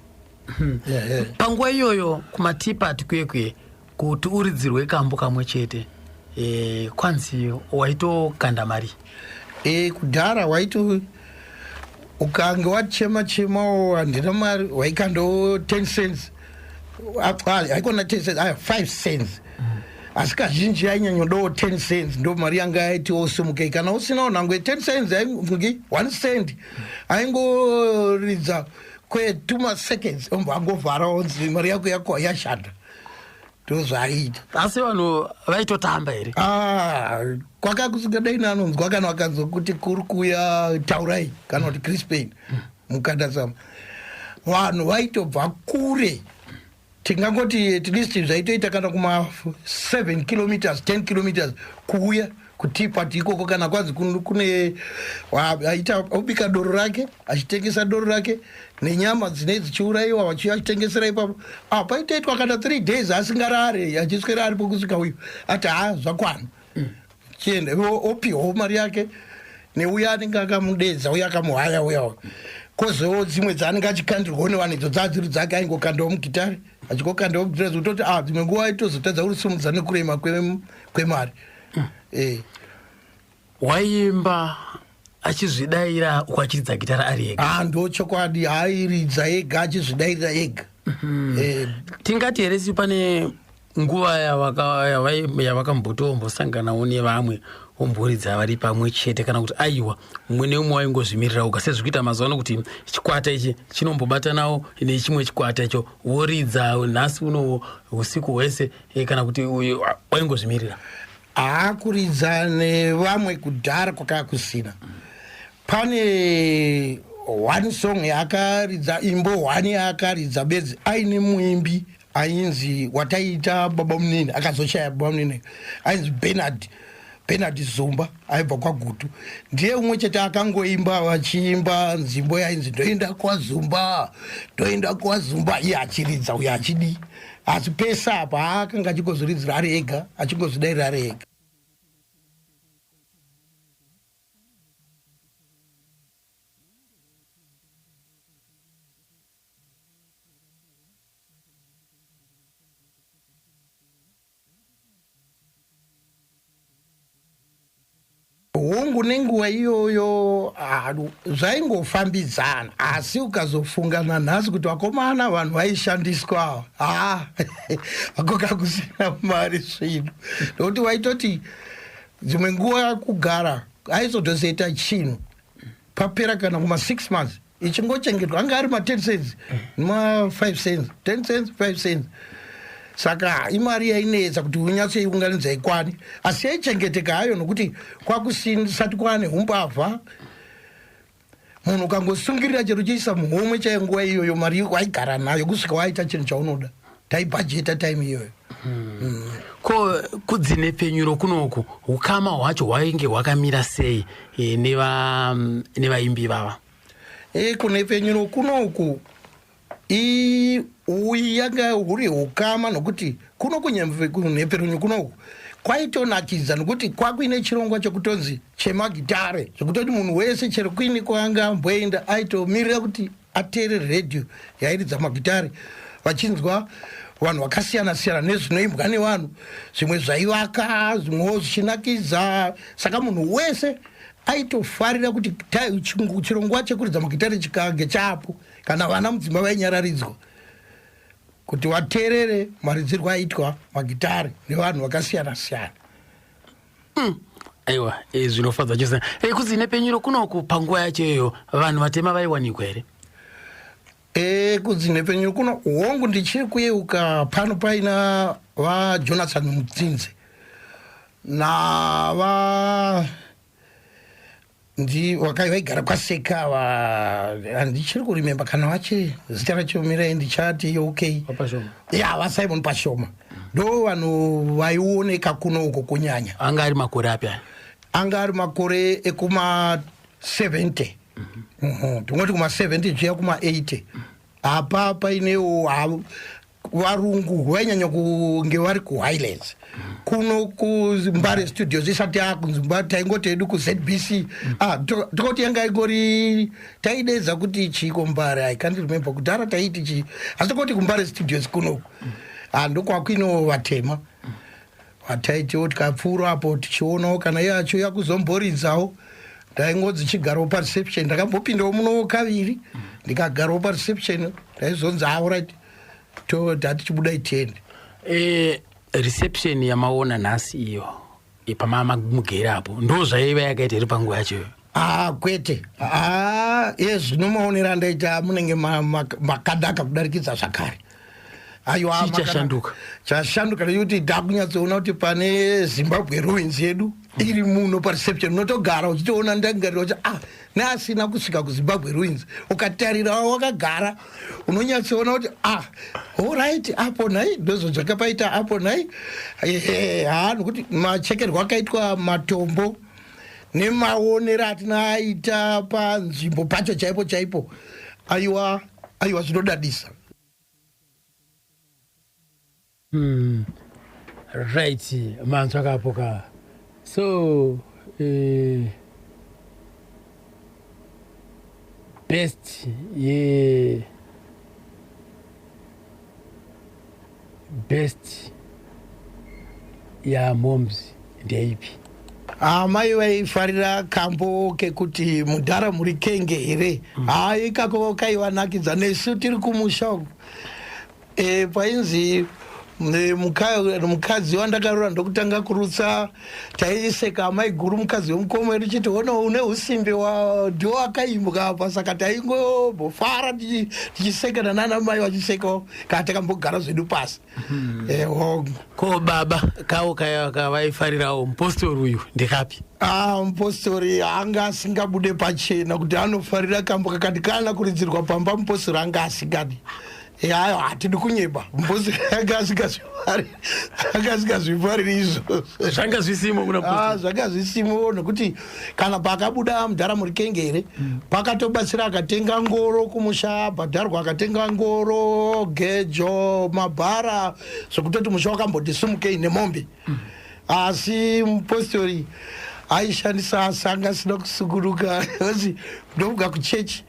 Panguva iyoyo kumatea party kwekwe kuti uridzirwe kambo kamwe chete, kwanzi waitokanda mari. Kudhara waito ukange wachema handina mari waikandawo 10 cents, haikona 10 cents, 5 cents. Asi kazhinji ainyanyodawo 10 cents, ndo mari yanga yaiti osimuke. Kana usinawo nangwe 10 cents aingi 1 cent, aingoridza kwe2 seconds omba angovhara onzi mari yako yashanda. Ndo zvaiita. Asi vanhu vaitotamba here? Kwakakusingadai nanonzwa kana wakanzwa kuti kuri kuya Taurai kana kuti Crispin Mukandatsama, vanhu vaitobva kure. Tingangoti at least zvaitoita kana kuma 7 kilometers 10 kilometers kuuya kutipati ikoko kana kwanzi kune aita ubika doro rake achitengesa doro rake nenyama dzine dzichiurayiwa vachitengesera ipapo paitaitwa kana 3 days asingarare achiswera aripo kusvika uyu ati zvakwana chiende opiwawo mari yake neuya anenge akamudedza uya akamuhaya uya kozowo dzimwe dzaanenge achikandirwawo nevanhu idzo dzadziri dzake aingokandawo mugitari achikokandawo mugitari zototi dzimwe nguva aitozotadza kurisumudza nekurema kwemari waimba achizvidayira ukachiridza gitara ari ega? Ndo chokwadi, airidza ega achizvidayira ega. Tingati here si pane nguva yavakambotombosanganawo nevamwe omboridza vari pamwe chete, kana kuti aiwa umwe neumwe waingozvimirira uka, sezvikuita mazuva ano kuti chikwata ichi chinombobatanawo nechimwe chikwata icho woridza nhasi uno usiku hwese, kana kuti waingozvimirira? Kuridza nevamwe kudhara kwakanga kusina. Pane one song yakaridza, imbo 1 yakaridza bedzi aine muimbi ainzi wataita baba munini, akazoshaya baba munini, ainzi Bernard Zumba aibva kwaGutu. Ndiye umwe chete akangoimba vachiimba nzimbo yainzi ndoenda kwaZumba, iye achiridza uye achidi. Asi pesa apa akanga achingozviridzira ari ega, achingozvidairira ari ega. Hongu nenguva iyoyo zvaingofambidzana, asi ukazofungana nhasi kuti vakomana vanhu vaishandiswa vakoka kusina mari zvino, nokuti vaitoti dzimwe nguva kugara aizotozoita chinhu papera kana kuma 6 months ichingochengetwa, anga ari ma10 cents nema5 cents, 10 cents 5 cents. Saka imari yainetsa kuti unyatsoiunganidza ikwani, asi yaichengeteka hayo nokuti kwakusati kwane umbavha. Munhu ukangosungirira chero chiisa muhomwe chainguva iyoyo, mari waigara nayo kusvika waita chinhu chaunoda. Taibhajeta time iyoyo. Ko kudzine penyuro kunoku ukama hwacho hwainge hwakamira sei nevaimbi vava? Kune penyuro kunoku yanga huri ukama, nokuti kuno kunheperonyu kunoku kwaitonakidza nokuti kwakuine chirongwa chekutonzi chemagitare, zvekutoti munhu wese chero kuini kwanga amboenda aitomirira kuti ateere redhiyo yairidza magitare, vachinzwa vanhu vakasiyana siyana nezvinoimbwa nevanhu, zvimwe zvaivaka, zvimwewo zvichinakidza. Saka munhu wese aitofarira kuti chirongwa chekuridza magitare chikange chapo, kana vana mudzimba vainyararidzwa kuti vateerere maridzirwo aitwa magitare nevanhu vakasiyana siyana. Aiwa, zvinofadza chose. Kudzine penyuro kunoku panguva yacho iyoyo vanhu vatema vaiwanikwa here? Kudzine penyuro kuno hongu ndichiri kuyeuka pano paina vaJonathan Mutsinze vaigara kwaSeka, handichiri kurimemba kana vache zita racho mirai ndichati okay, vaSimon Pashoma ndo vanhu vaioneka kuno kunyanya. Anga ari makore api? Anga ari makore ekuma 70, tingoti kuma 70 zviya kuma 80. Apa painewo varungu vainyanya kunge vari kuHighlands kuno kuZimbabwe studios isati yakunzimbabwe taingoti hedu kuZBC. Tokoti yanga ingori taidedza kuti chiko Mbare, I can't remember kudhara taiti chi, asi tokoti kuMbare studios kunoku ndokwakuino vatema vataitiwo tikapfuura apo tichionawo kana yacho yakuzomboridzawo. Ndaingodzi chigarawo pareception, ndakambopindawo muno kaviri ndikagarawo pareception, ndaizonzi right tati chibuda itende. Reception yamaona nhasi iyo pamamugera apo ndo zvaiva yakaita iri panguva yacho? Kwete, zvinomaonera ndaita munenge makadaka kudarikidza zvakare. Aiwa, chashanduka nekuti ndakunyatsoona kuti pane Zimbabwe ruins yedu iri muno pareception, unotogara uchitoona ndangariro neasina kusvika kuzimbabwe ruins ukatarira wakagara unonyatsoona kuti allright apo nhai ndozvo zvakapaita apo nhai nokuti machekerwo akaitwa matombo nemaonero atina aita panzvimbo pacho chaipo aiwa zvinodadisa. Right, manzwa akapoka. So best ya moms ndeipi? Mai vaifarira kambo kekuti mudhara muri kenge here. Ikako kaivanakidza nesu tiri kumusha uku. Painzi mukadzi wandakarora ndokutanga kurutsa taiseka amai guru mukadzi wemukoma wedu chiti ona une usimbe ndiwo akaimuka apa saka taingombofara tichisekana nana mai vachisekawo kana takambogara zvedu pasi. Ko baba kawo kavaifarirawo mupostori uyu ndekapi? Mupostori anga asingabude pachena kuti anofarira kambo kakati kana kuridzirwa pamba mupostori anga asingadi. Hatidi kunyeba mposi akasingazvifariri izvo zvanga zvisimo kuna zvanga zvisimo nokuti kana pakabuda mudhara muri kenge here pakatobatsira akatenga ngoro kumusha bhadharwa akatenga ngoro gejo mabhara zvokutoti musha wakamboti simukei nemombe asi mupostori aishandisa asi anga asina kusunguruka ozi ndobuga kuchechi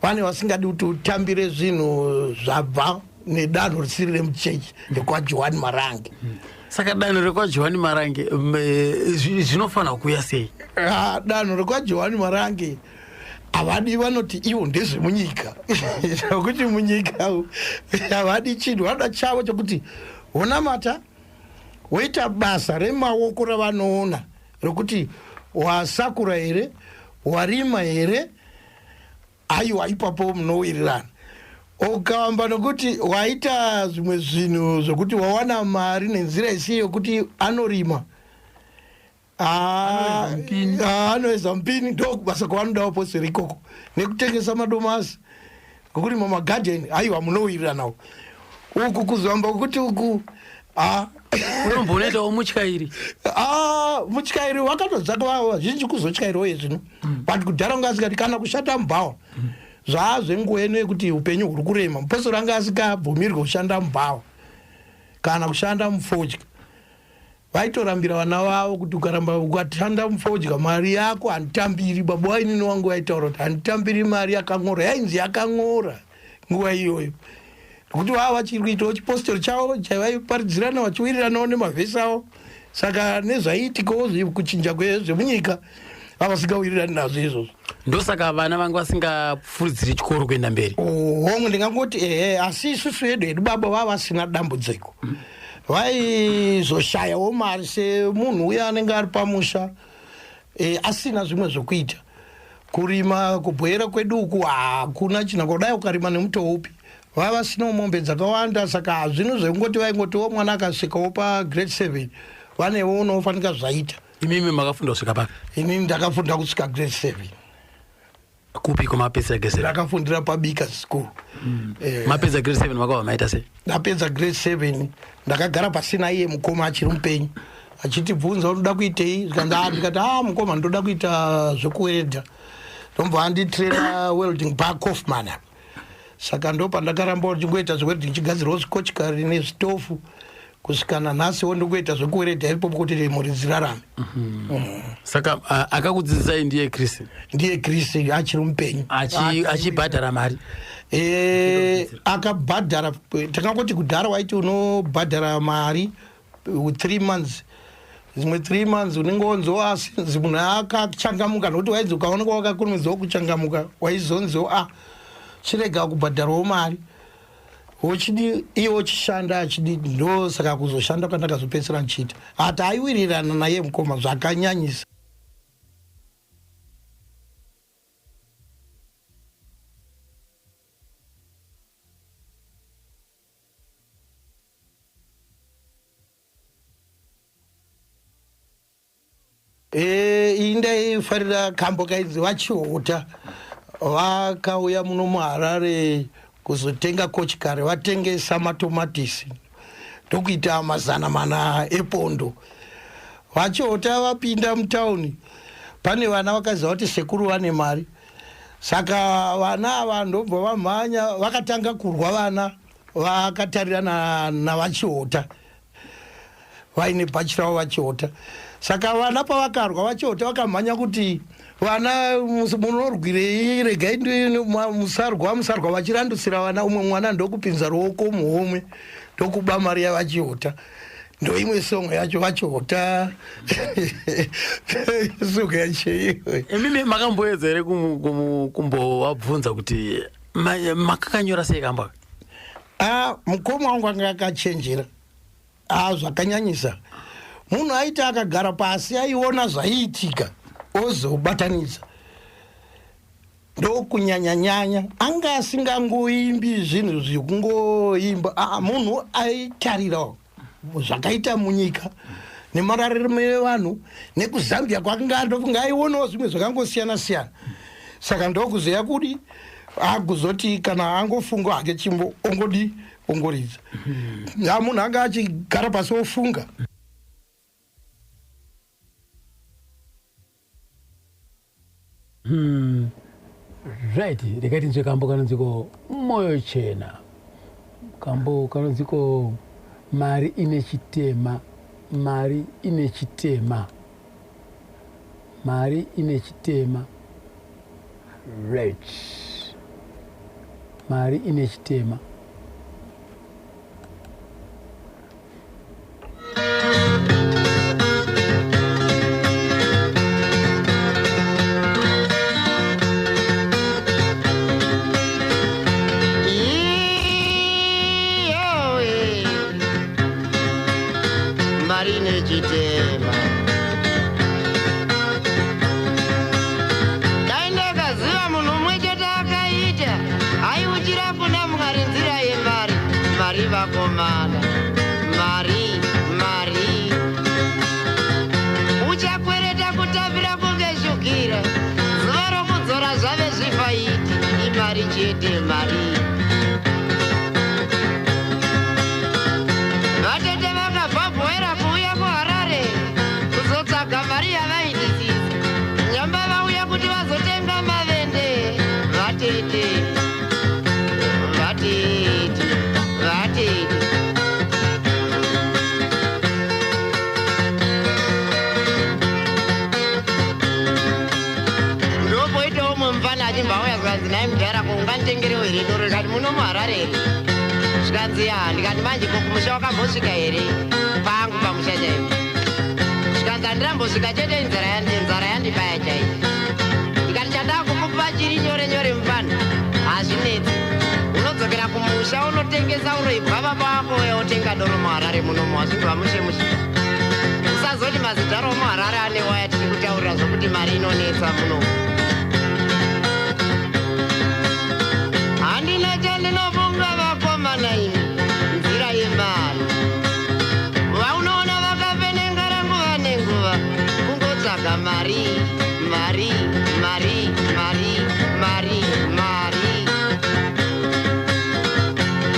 pane vasingadi kuti utambire zvinhu zvabva nedanho risiri remuchechi rekwaJohani Marange. Saka danho rekwaJohani Marange zvinofanira kuya sei? Danho rekwaJohani Marange havadi vanoti ivo ndezvemunyika nokuti munyika havadi chinhu vanoda chavo chokuti wonamata woita basa remaoko ravanoona rokuti wasakura here warima here aiwa ipapo munowirirana. Ukamba nokuti waita zvimwe zvinhu zvokuti wawana mari nenzira isiyo yokuti anorima anoedza mupini ndokubasa kwavanodawo postori ikoko nekutengesa madomasi ngokurima magadheni aiwa munowiriranawo uku kuzamba kuti uku unombonoitawo mutyairi. Mutyairi wakatodzaka vazhinji kuzotyairiwo zvino but kudhara unga asikati kana kushanda mubhawa zvaazvenguva ino yekuti upenyu huri kurema mupostori anga asikabvumirwe kushanda mubhawa kana kushanda mufodya. Vaitorambira vana vavo kuti ukaramba ukashanda mufodya mari yako handitambiri. Baba wainini wangu vaitaura kuti handitambiri mari yakang'ora yainzi yakang'ora nguva iyoyo kuti vava vachiri kuitawo chipostori chavo chavaiparidzirana vachiwiriranawo nemavhesi avo. Saka nezvaiitikawo kuchinja kwezvemunyika vavasingawirirani nazvo izvozvo. Ndosaka vana vangu vasingapfuudziri chikoro kuenda mberi. Hongu ndingangoti asi isusu hedu baba vava vasina dambudziko. Vaizoshayawo mari semunhu uya anenge ari pamusha asina zvimwe zvokuita. Kurima kubwera kwedu uku hakuna chinhu kudai ukarima nemutoo upi. Vava vasina mombe dzakawanda saka hazvino zvekungoti vaingotiwo mwana akasvikawo pagrade 7 vanewo unofanika zvaita. Imimi makafunda kusvika papi? Inini ndakafunda kusvika grade 7. Kupi kumapedza grade 7? Ndakafundira pabika school. Mapedza grade 7 makabva maita sei? Ndapedza grade 7 ndakagara pasina iye mukoma achiri mupenyu achitibvunza unoda kuitei ndikati mukoma ndoda kuita zvekuweredha ndombva anditraina welding park Hoffman. Saka ndo pandakaramba ndichingoita zvekuti ndichigadzirawo zikochikari nezvitofu kusvikana nhasiwo ndikuita zvekuweredha ipopo kuti mhuri dzirarame. Saka akakudzidzisai ndiye Chris? Ndiye Chris achiri mupenyu achibhadhara mari? Akabhadhara. Takangoti kudhara waiti unobhadhara mari 3 months. Zvimwe 3 months unenge wonziwo asi munhu akachangamuka nokuti waidzi ukaonekwa wakakurumidzawo kuchangamuka waizonziwo chirega kubhadharawo mari wochidi iwo chishanda achidi ndo saka kuzoshanda kwandakazopedzisira nchiita ati aiwirirana naye mukoma zvakanyanyisa. ndaifarira kambo kaidzi vachiota vakauya muno muHarare kuzotenga kochikari vatengesa matomatisi ndokuita 400 epondo. Vachiota vapinda mutauni, pane vana vakaziva kuti sekuru vane mari, saka vana ava ndobva vamhanya vakatanga kurwa vana vakatarirana navachiota vaine bhachi ravo vachiota. Saka vana pavakarwa vachiota vakamhanya kuti vana munorwirei, regai musarwa vachirandusira vana, umwe mwana ndokupinza ruoko muhomwe ndokuba mari yavachiota. Ndo imwe songo yacho vachiota songo yacho. Mimi makamboedza here kumbovabvunza kuti makakanyora sei kamba? Mukoma wangu anga akachenjera, zvakanyanyisa. Munhu aiti akagara pasi aiona zvaiitika ozobatanidza, ndokunyanya-nyanya. Anga asingangoimbi zvinhu zvekungoimba, munhu aitarirawo zvakaita munyika nemarariro evanhu nekuzambia kwakanga ndofunga aionawo zvimwe zvakangosiyana-siyana. Saka ndokuziva kuti akuzoti kana angofunga hake chimbo ongoridza. Munhu anga achigara pasi ofunga. Right, rekati nzwe kambo kanonziko moyo chena, kambo kanonziko mari ine chitema, mari ine chitema, mari ine chitema. Right, mari ine chitema. Daindakaziva munhu mumwe chete akaita aiuchira kuna Mwari nzira yemari, mari vakomana, mari uchakwereta kutapira kungeshukira, zuva rokudzora zvave zvifaiti, imari chete mari. Vatete vakabhabhoera kuuya kuHarare kuzotsvaga mari yavaidisisa, nyamba vauya kuti vazotenga mavende. Vatete ndopoitawo umwe mufana achimbauya zvikanzi nai mudhara kounganditengerewo here doro, rikati muno muHarare here? Zvikanzi ndikati manje kokumusha wakambosvika here? Pangu pamusha chaipo. Zvikanzi handirambosvika chete nzara yandibaya chaipo. Ndikati chandakukupa chiri nyore nyore mufana, hazvinetsi. Unodzokera kumusha unotengesa uroibva baba wako otenga doro muHarare munomu, wazvingwa mushe. Usazoti mazidhara omuHarare ane waya tiri kutaurira zvokuti mari inonetsa munomu. Handina chandinobonga vakomana imi, nzira yemari. Vaunoona vakapenengara nguva nenguva kungotsvaga mari.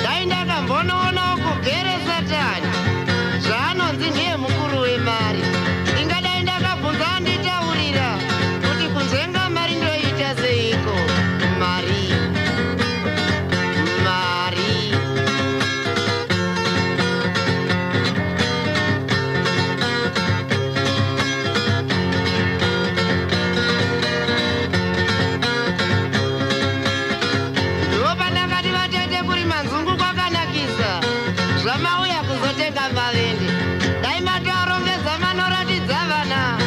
Dai ndakambonoonawo kugere Satani zvaanonzi ndiye mukuru wemari, ndingadai ndakabvunza anditaurira kuti kunzvenga mari ndoita seiko. Mari. Zvamauya kuzotenga mavende, dai matoarongedza manoratidza vana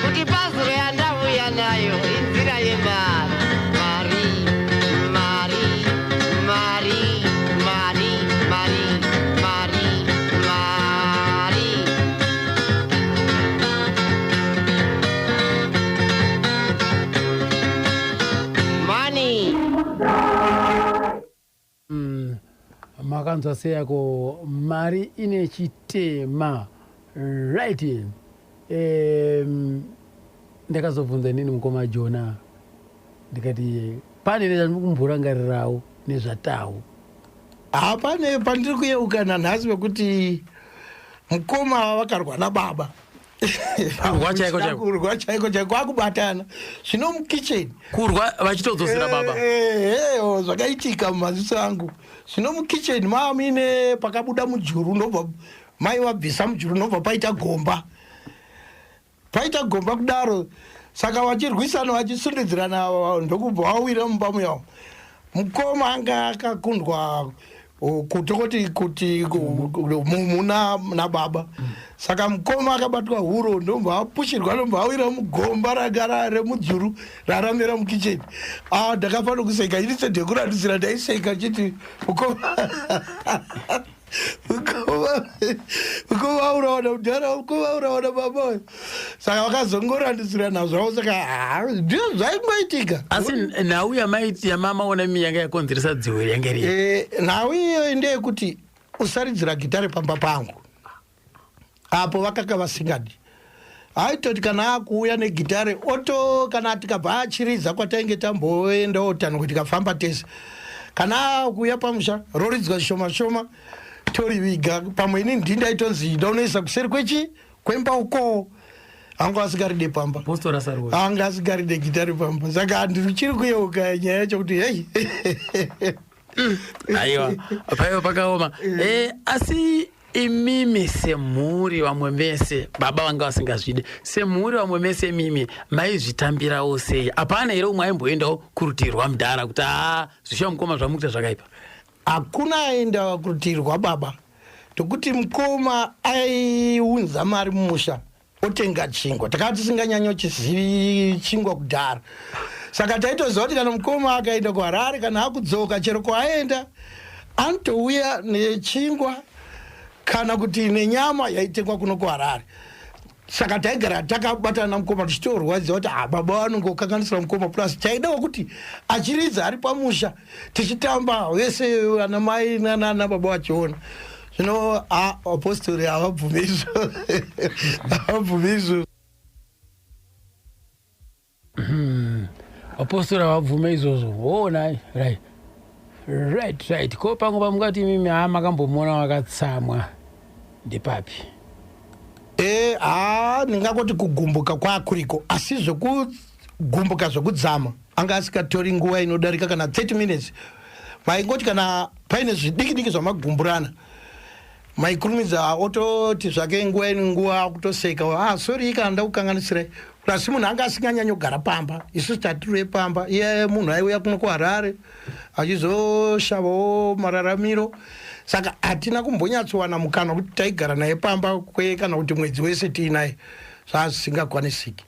kuti pazuro yandauya nayo inzira yemari. Makanzwa seyako mari ine chitema. Right. ndakazobvunza nini mukoma Jona ndikati pane nezvandikumbourangarirawo nezvatau. Hapane pandiri kuyeuka nanhasi wekuti mukoma vakarwa nababa. Kurwa chaiko chaiko. Kurwa chaiko chaiko kwakubatana. Zvino mukicheni. Kurwa vachitodzosera baba. Zvakaitika mumaziso angu. Zvino mukicheni maamine pakabuda mujuru ndobva mai wabvisa mujuru ndobva paita gomba. Paita gomba kudaro. Saka vachirwisana vachisundidzirana ndokubva wawira mumba muyawo. Mukoma anga akakundwa kuti muna nababa. Saka mukoma akabatwa huro ndomba apushirwa ndomba awira mugomba ragara remujuru raramira mukicheni. Ndakafanira kuseka ini sedhekurandisira ndaiseka chiti mukoma uraona baba. Saka vakazongorandisira nazvo saka ndizvo zvaingoitika. Asi nhau yamaiti yamama ona mimi yanga yakonzeresa dziwe yange ri. Nhau iyo ndeyekuti usaridzira gitare pamba pangu. Apo vakaka vasingadi. Aitoti kana akuuya negitare oto kana tikabva achiridza kwatainge tamboendawo tano kuti tikafamba tese. Kana akuuya pamusha roridzwa shoma tori viga pamwe ini ndindaitozi ndaunoisa kuseri kwechi kwemba uko anga asigaride pamba postora sarwa anga asigaride gitari pamba saka ndirichiri kuyeuka nyaya yacho kuti hey aiwa paiwa pakaoma asi imimi semhuri vamwe vese baba vanga vasingazvide semhuri vamwe vese mimi maizvitambirawo sei? Hapana here umwe aimboendawo kurutirwa mudhara kuti zvishuwa mukoma zvamukuita zvakaipa? Hakuna aenda kurutirwa baba tokuti mukoma aiunza mari mumusha otenga chingwa. Takati tisinganyanyo chizivi chingwa kudhara. Saka taitoziva kuti kana mukoma akaenda kuHarare kana akudzoka chero kwaenda anotouya nechingwa kana kuti nenyama yaitengwa kuno kuHarare. Saka taigara takabatana mukoma tichitorwadziwa kuti baba vanongokanganisira mukoma plus taidawo kuti achiridza ari pamusha tichitamba vese ana mai nana baba vachiona. Zvino apostori havabvumizo havabvumizo. Apostori havabvume izvozvo. Nai right ko pangu pamungati mimi makambomuona wakatsamwa ndepapi? Ndingangoti kugumbuka kwakuriko asi zvokugumbuka zvokudzama anga asikatori nguva inodarika kana 30 minutes. Maingoti kana paine zvidiki zvamagumburana maikurumidza ototi zvake nguva kutoseka sorry kana ndakukanganisira. Asi munhu anga asinganyanyogara pamba. Isusu tatiri pamba. Iye munhu aiuya kuno kuHarare achizoshavawo mararamiro. Saka hatina kumbonyatsowana mukana kuti taigara naye pamba kana kuti mwedzi wese tiinaye. Zvazvisingakwanisiki.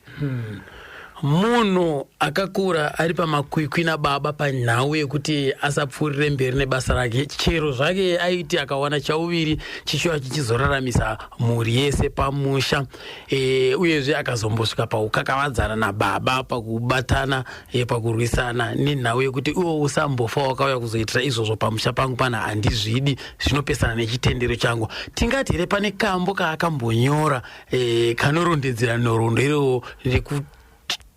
Munhu akakura ari pamakwikwi nababa panhau yekuti asapfuurire mberi nebasa rake chero zvake aiti akawana chauviri chishuwa chichizoraramisa mhuri yese pamusha uyezve akazombosvika paukakavadzana nababa pakubatana pakurwisana nenhau yekuti iwo usambofa wakauya kuzoitira izvozvo pamusha pangu pana handizvidi zvinopesana nechitendero changu. Tingati here pane kambo kaakambonyora kanorondedzera nhoroondo irowo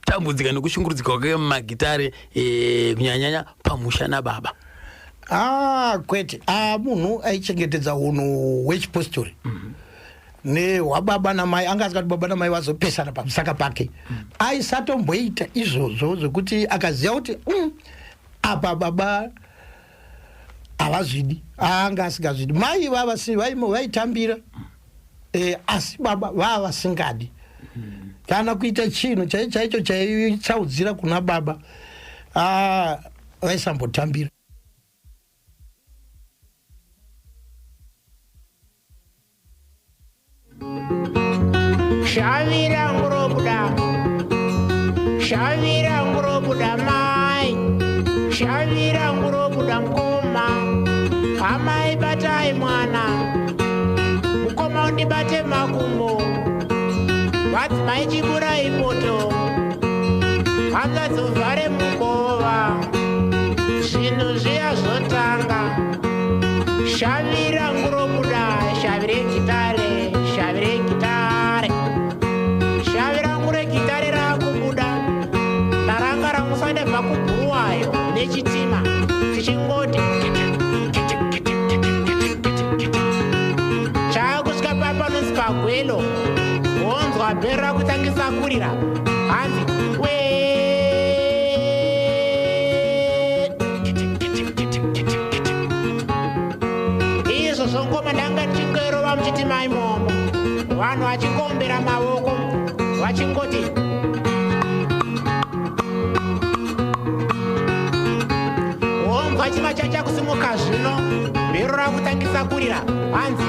tambudzika nekushungurudzika kwake mumagitare kunyanyanya pamusha nababa? Kwete munhu aichengetedza unhu hwechipostori nehwababa namai. Anga asikati baba namai vazopesana pamusaka pake. Aisatomboita izvozvo zvokuti akaziva kuti apa baba havazvidi. Anga asikazvidi. Mai vaitambira asi baba vasingadi. Kana kuita chinhu chaicho chaitsaudzira kuna baba vaisambotambira. Shavira ngurobuda mai, shavira ngurobuda mukoma. Amai batai mwana, mukoma undibate makumbo. Madzimai chibura ipoto, angazovhare mukova, zvinhu zviya zvotanga. Shavira ngurobuda, shavire gitare, shavire gitare. Shavira ngure gitare rako magwelo wonzwa bhero rakutangisa kurira hanzi izvo zvongoma ndanga ndichingoerova muchitima imomo vanhu vachingombera mavoko vachingoti wonzwa chiva chacha kusimuka zvino bhero rakutangisa kurira hanzi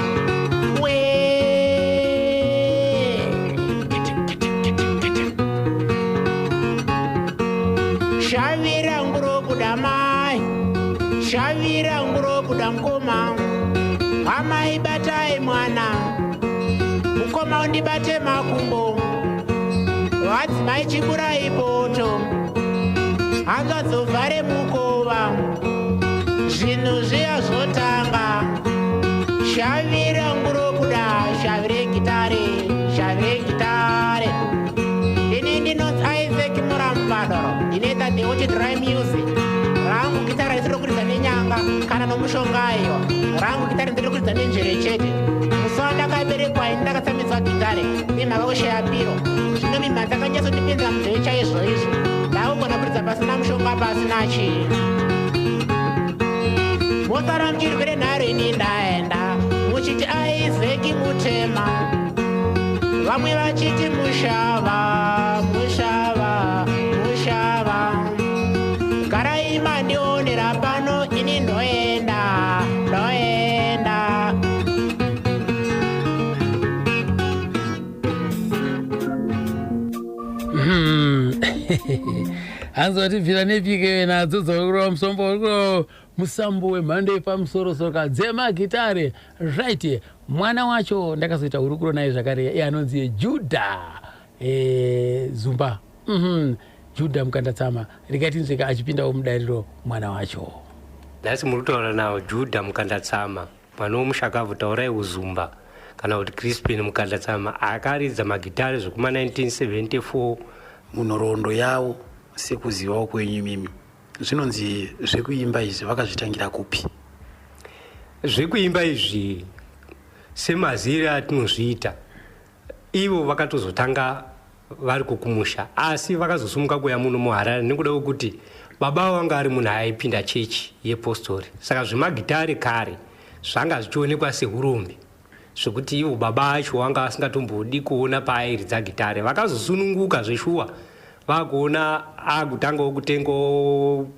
shavira ngurobuda mai shavira ngurobuda mukoma amai batai mwana mukoma undibate makumbo vadzimai chiburai poto angadzovhare mukova zvinhu zviya zvotanga shavira ngurobuda shavire gitare shavire gitare ini ndinonzi Isaac Murambadoro ndinoita ndeuti dry music rangu gitara risinokuridza nenyanga kana nomushongayo rangu gitara ndinokuridza nenjere chete musi wandakaberekwa ini ndakatsamidzwa gitare nemhaka kushaya biro zvino mimhanzi akanyatsondipinzira munzeve chaizvo izvo ndakugona kuridza pasina mushonga pasina chii mosara muchirwere nharo ini ndaenda muchiti Isaac Mutema vamwe vachiti mushava mushava mushava garai mandionera pano ini ndoenda ndoenda hanzotibvira nepike nadzo dzokurova musombo musambo wemhando yepamusoro-soro dzemagitare right. Mwana wacho ndakazoita hurukuro naye zvakare anonzi Judha Zumba Judha Mukandatsama rikatinzvika achipindawo mudariro mwana wacho. Nhasi muri kutaura nawo Judha Mukandatsama mwana womushakabvu taurai uzumba kana kuti Crispin Mukandatsama akaridza magitare zvekuma 1974 munhoroondo yawo sekuzivawo kwenyu mimi zvinonzi zvekuimba izvi vakazvitangira kupi? Zvekuimba izvi semaziri atinozviita ivo vakatozotanga vari kukumusha asi vakazosumuka kuya muno muHarare nekuda kwekuti baba vanga ari munhu aipinda chechi yepostori saka zvemagitare kare zvanga zvichionekwa seurombe zvekuti ivo baba acho vanga asingatombodi kuona paairidza gitare vakazosununguka zveshuwa vakuona akutangawo kutenga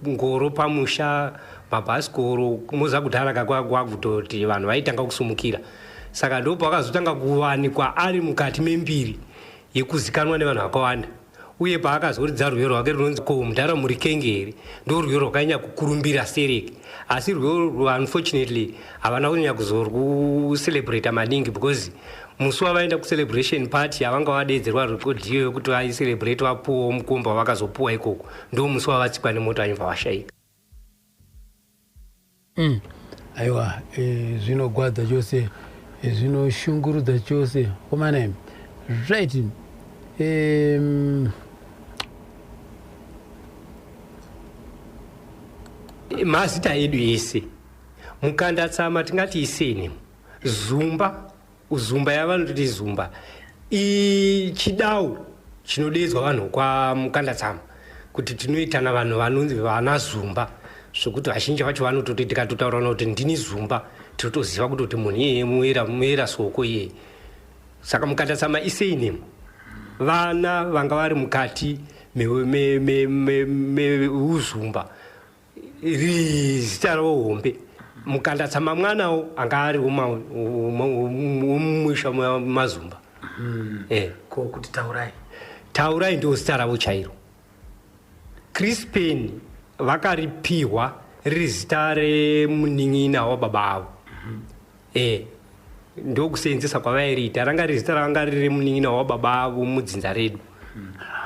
ngoro pamusha mabhasikoro moza kudhara kakwakwakutoti vanhu vaitanga kusumukira saka ndopo akazotanga kuwanikwa ari mukati membiri yekuzikanwa nevanhu vakawanda uye paakazoridza rwiyo rwake runonzi ko mudhara muri kengeri ndo rwiyo rwakanyanya kukurumbira Sereki asi rwiyo unfortunately havana kunyanya kuzorwucelebrata maningi because musi wavaenda kucelebration party havanga vadedzerwa rekodhiyo yokuti vaicelebrate vapuwawo mukomba vakazopuwa ikoko ndo musi wavatsikwa nemoto vanyobva vashaika. Aiwa zvinogwadza chose zvinoshungurudza chose komana right. Mazita edu ese Mukandatsama tingati isene Zumba yavanoti Zumba chidau chinodedzwa vanhu kwa Mukandatsama kuti tinoitana vanhu vanonzi vana Zumba zvokuti vazhinji vacho vanototi tikatotaurana kuti ndini Zumba tinotoziva kuti munhu iyeye muera soko iyeye saka Mukandatsama isene vana vanga vari mukati meuzumba zita rohombe Mukandatsama mwanawo anga ari womumusha mazumba ko kuti taurai ndio zita ravo chairo. Crispin vakaripiwa riri zita remunin'ina wababa avo ndokuseenzesa kwavairiita ranga riri zita ranga riri remunin'ina wababa avo mudzinza redu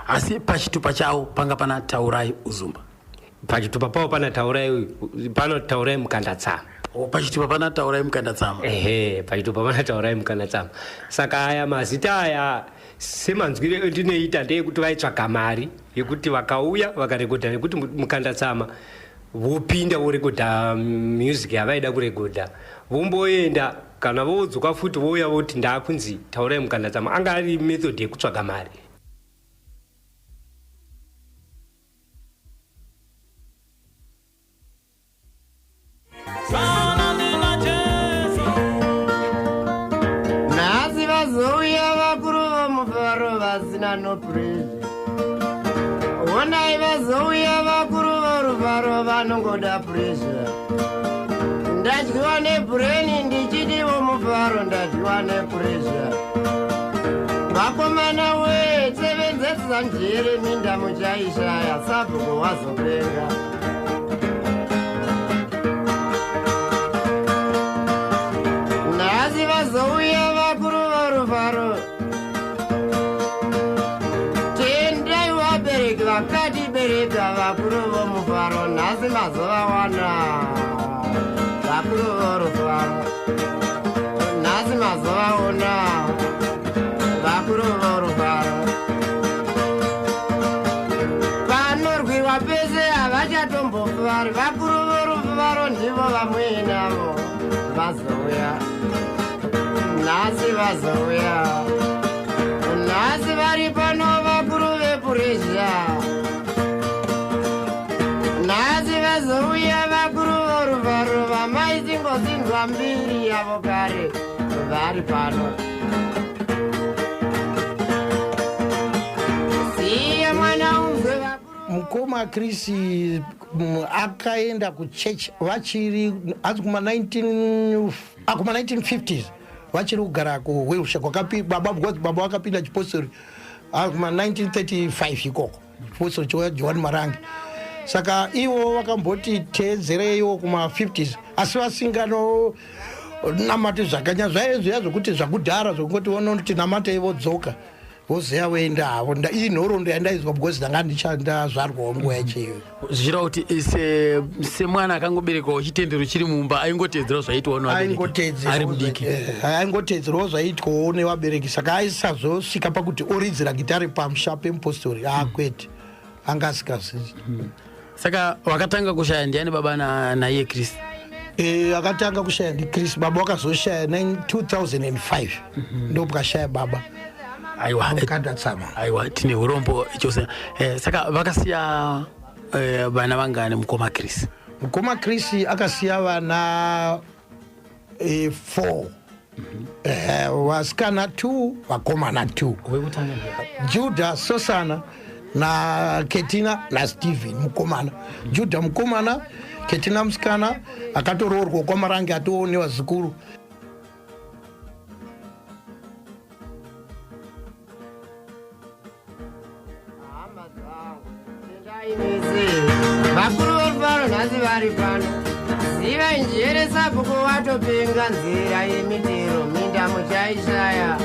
asi pachitupa chavo panga pana taurai uzumba pachitupa pavo pana taurai Mukandatsama pachitupa pana taurai Mukandatsama pachitupa pana taurai Mukandatsama saka aya mazita aya semanzwire ndinoita ndeyekuti vaitsvaga mari yekuti vakauya vakarekodha nekuti Mukandatsama vopinda vorekodha music yavaida kurekodha vomboenda kana vodzoka futi vouya voti ndakunzi taurai mukandatama anga ari method yekutsvaga mari. nhasi vazouya vakuru vomufaro vasina nopressure. Onai vazouya vakuru vorufaro vanongoda pressure. Ndadyiwa nebreni ndichidiwo mufaro ndadyiwa nepressure. Vakomana we sevenzesa njere minda muchaishaya sabhuku wazopenga. Nhasi vazouya vakuru vorufaro tendai vabereki vakatibereka vakuru vomufaro nhasi mazovawana vakuru vorufaro nhasi mazovaona vakuru vorufaro panorwiwa pese havachatombofari vakuru vorufaro ndivo vamwenavo vazouya nhasi vazouya nhasi vari pano vakuru vepurezha nhasi vazouya vakuru voruvaro vamaisi ngozinzwa mbiri yavo kare vari pano siya mwana unzwe mukoma Chris akaenda kuchechi vachiri asi kuma 1950s vachiri kugara kuWilshire baba vakapinda chipostori kuma 1935 ikoko chipostori choJohn Marangi. Saka ivo vakamboti teedzereiwo kuma 50s asi vasingano namati zvakanya zvaizvoya zvokuti zvakudhara zvokungoti vonoti namatei vodzoka vozeya voenda havo. Iyi nhoroondo yandaizwa because ndanga ndazvarwawo nguva yacheyo zvichira kuti semwana akangoberekwawo chitendero chiri mumba aingoteedzerawo zvaitwawo ari mudiki aingoteedzerawo zvaitwawo nevabereki. Saka aisazosvika pakuti oridzira gitari pamusha pemupostori kwete anga asingazivi. Saka wakatanga kushaya ndiani baba naiye Chris? Akatanga kushaya ndiChris, baba wakazoshaya 2005 ndopwashaya baba. Aiwa tine urombo chose. Saka vakasiya vana vangani mukoma Chris? Mukoma Chris akasiya vana 4. Vasikana 2 vakomana 2. Judah Sosana na Ketina na Steven mukomana. Judah mukomana, Ketina musikana, akatoroorwa kwa Marangi atoonewa zikuru. vakuru vorufaro nhasi vari pano ziva njere sabhuku watopenga nzira yemitero minda muchaishaya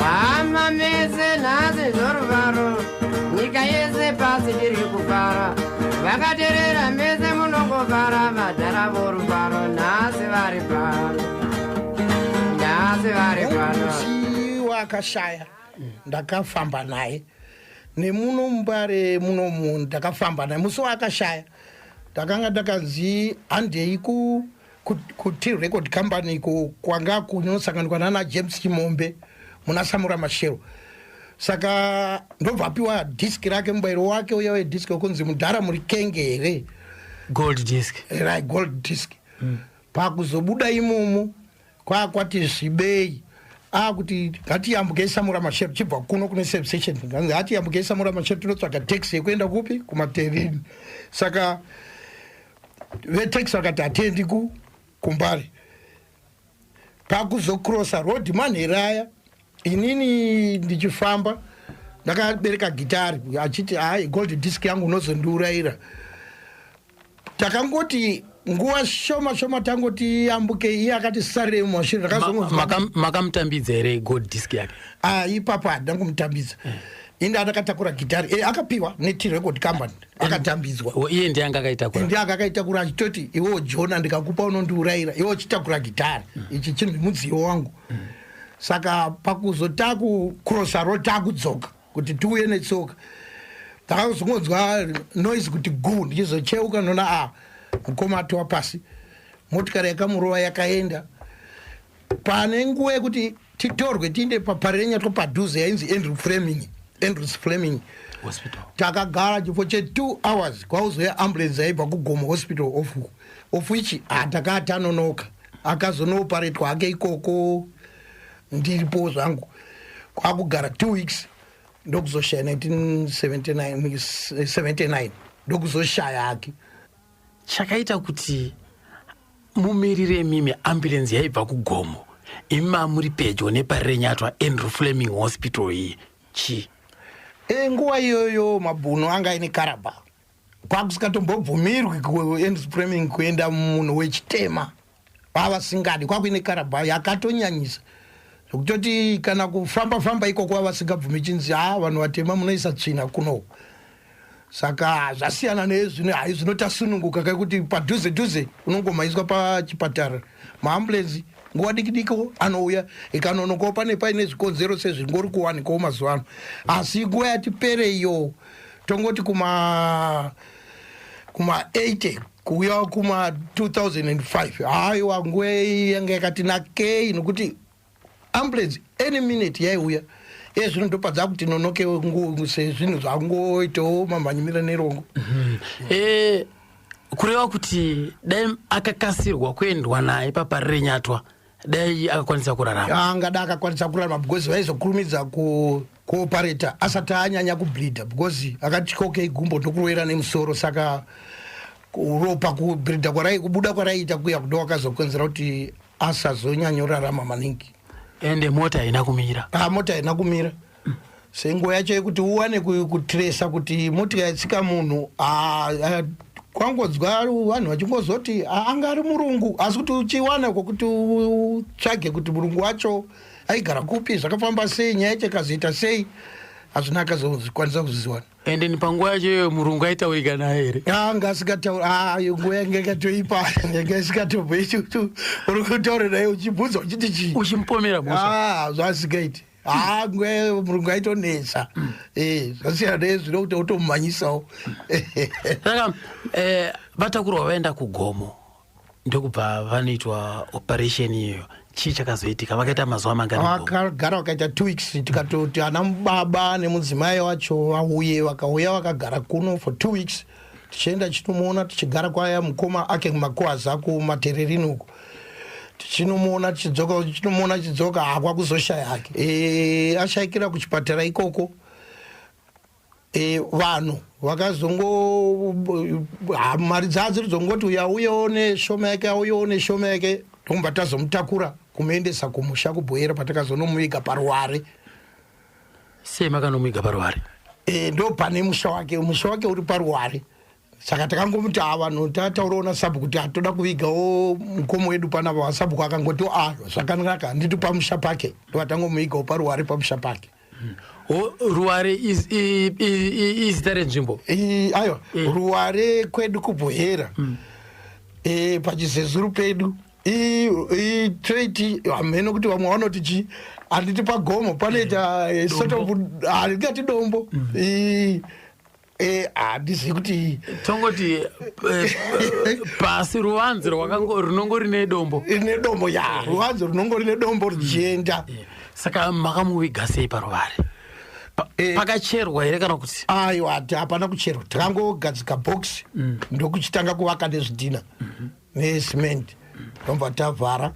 hama mese nhasi zvorufaro nyika yese pasi tiri kufara vakaterera mese munongofara madhara vorufaro nhasi vari pano nhasi vari pano akashaya ndakafamba naye nemuno mumbare muno ndakafamba naye musi akashaya ndakanga ndakanzi handei kuti record company kwanga kunosanganikwa nana James Chimombe muna Samura Mashero. Saka ndobvapiwa disk rake mubairo wake uya wedhisk wekunzi mudhara muri kenge here gold disc. Right, gold disc. Pakuzobuda imomo kwakwati zvibei kuti ngatiyambuke Samura Mashero chibva kuno kune save station ngatiyambuke Samura Mashero tinotsvaga taxi yekuenda kupi kumaterini. Saka vetaxi vakati hatendi kuMbare. Pakuzokrosa road manheraya inini ndichifamba ndakabereka gitari achiti hai gold disc yangu unozondiurayira. Takangoti nguva shoma tangoti yambuke iye akati sarire mumashure makamutambidza here gold disc yake? Ipapo handangomutambidza. Inde andakatakura gitari akapiwa neti record company akatambidzwa. Iye ndiye anga akaitakura? Ndiye anga akaitakura achitoti iwewo Jona ndikakupa unondiurayira iwewo chitakura gitari ichi chinhu mudziyo wangu. Saka pakuzotaku cross road takudzoka kuti tiuye netsoka. Takazongonzwa noise kuti gu, ndichizocheuka ndoona mukoma atova pasi, motikari yakamurova yakaenda. Pane nguva yekuti titorwe tiende paParenyatwa padhuze yainzi Andrews Fleming hospital. Takagara chifo che 2 hours kwauzouya ambulance yaibva kuGomo hospital of which takati anonoka, akazonoparetwa hake ikoko ndiripo zvangu. Kwakugara 2 weeks ndokuzoshaya 1979 ndokuzoshaya hake. Chakaita kuti mumirire mimi ambulance yaibva kuGomo, imi muri pedyo neParenyatwa Andrew Fleming hospital iyi chi? Nguva iyoyo mabhuno anga aine karaba, kwakusingatombobvumirwi kuAndrew Fleming kuenda munhu wechitema, vavasingadi, kwakuine karaba yakatonyanyisa zvokutoti kana kufamba ikoko vasingabvumi chinzi vanhu vatema munoisa tsvina kuno. Saka zvasiyana nezvino zvinotasununguka kakuti padhuze unongomaiswa pachipatara. Maambulensi nguva dikidiko anouya ikanonokawo paine zvikonzero sezvingori kuwanikawo mazuva ano. Asi nguva yatipere iyo tongoti kuma 80 kuuya kuma 2005 haiwa nguva yanga yakati nakei nokuti ambulance any minute yaiuya. Zvino ndopadza kuti nonoke sezvinhu zvangoitawo mamhanyimira nerongo. Kureva kuti dai akakasirwa kuendwa naye paParenyatwa dai akakwanisa kurarama. Angada akakwanisa kurarama because vaizokurumidza kuopareta asati anyanya kubleeda because akatyoke igumbo ndokurwera nemusoro. Saka ropa kubleeda kubuda kwaraita kuya kudo akazokonzera kuti asazonyanyorarama maningi. Ende mota haina kumira. Mota haina kumira. Senguva yacho yekuti uwane kutresa kuti motika yatsika munhu kwangodzwa vanhu vachingozoti anga ari murungu, asi kuti uchiwana kwokuti utsvage kuti murungu wacho aigara kupi, zvakafamba sei, nyaya yacho ikazoita sei, hazvina akazokwanisa kuzviziwana. Ende ni panguva yacho murungu aitaurika naye here? Anga asikatauri, nguva yanga ikatoipa, yanga isikatobve chutu, uri kutaura naye uchibvunza uchiti chii? Uchimupomera mhosva? Zvasikaiti. Nguva murungu aitonetsa. Zvasiyana nezvino kuti utomumhanyisawo. Saka vatakurwa vaenda kuGomo ndokubva vanoitwa operation iyoyo. Chii chakazoitika? Vakaita mazuva mangani? Vakagara vakaita 2 weeks. Tikatoti ana baba nemudzimai wacho vauye, vakauya vakagara kuno for 2 weeks. Tichienda tichinomuona, tichigara kwaya mukoma ake kumakuhaza kumatererini uko. Tichinomuona chidzoka kwakuzoshaya hake. Ashayikira kuchipatara ikoko. Vanhu mari dzadzo dzongoti uyauyewo neshoma yake, auyewo neshoma yake, tomba tazomutakura kumuendesa kumusha kubhoyera patakazonomuviga paruware. Sei makanomuviga paruware? Ndo pane musha wake uri paruware. Saka takangomuti vanhu tataurawo naSabhuku kuti hatoda kuvigawo mukomo wedu panapa. Sabhuku akangoti zvakanaka handiti pamusha pake, ndovatangomuvigawo paruware pamusha pake. Ruware izita renzvimbo? Aiwa, ruware kwedu kubhoyera, pachizezuru pedu trade hameno kuti vamwe vanoti chi handiti paGomo panoita handingati dombo. Handizivi kuti tongoti pasi ruvanzi runongo rine dombo. Rine dombo, ruvanzi runongo rine dombo richienda. Saka makamuviga sei paruware? Pakacherwa here kana kuti? Aiwa, hapana kucherwa. Takangogadzika bhokisi ndokuchitanga kuvaka nezvidhina nesimende, ndobva tavhara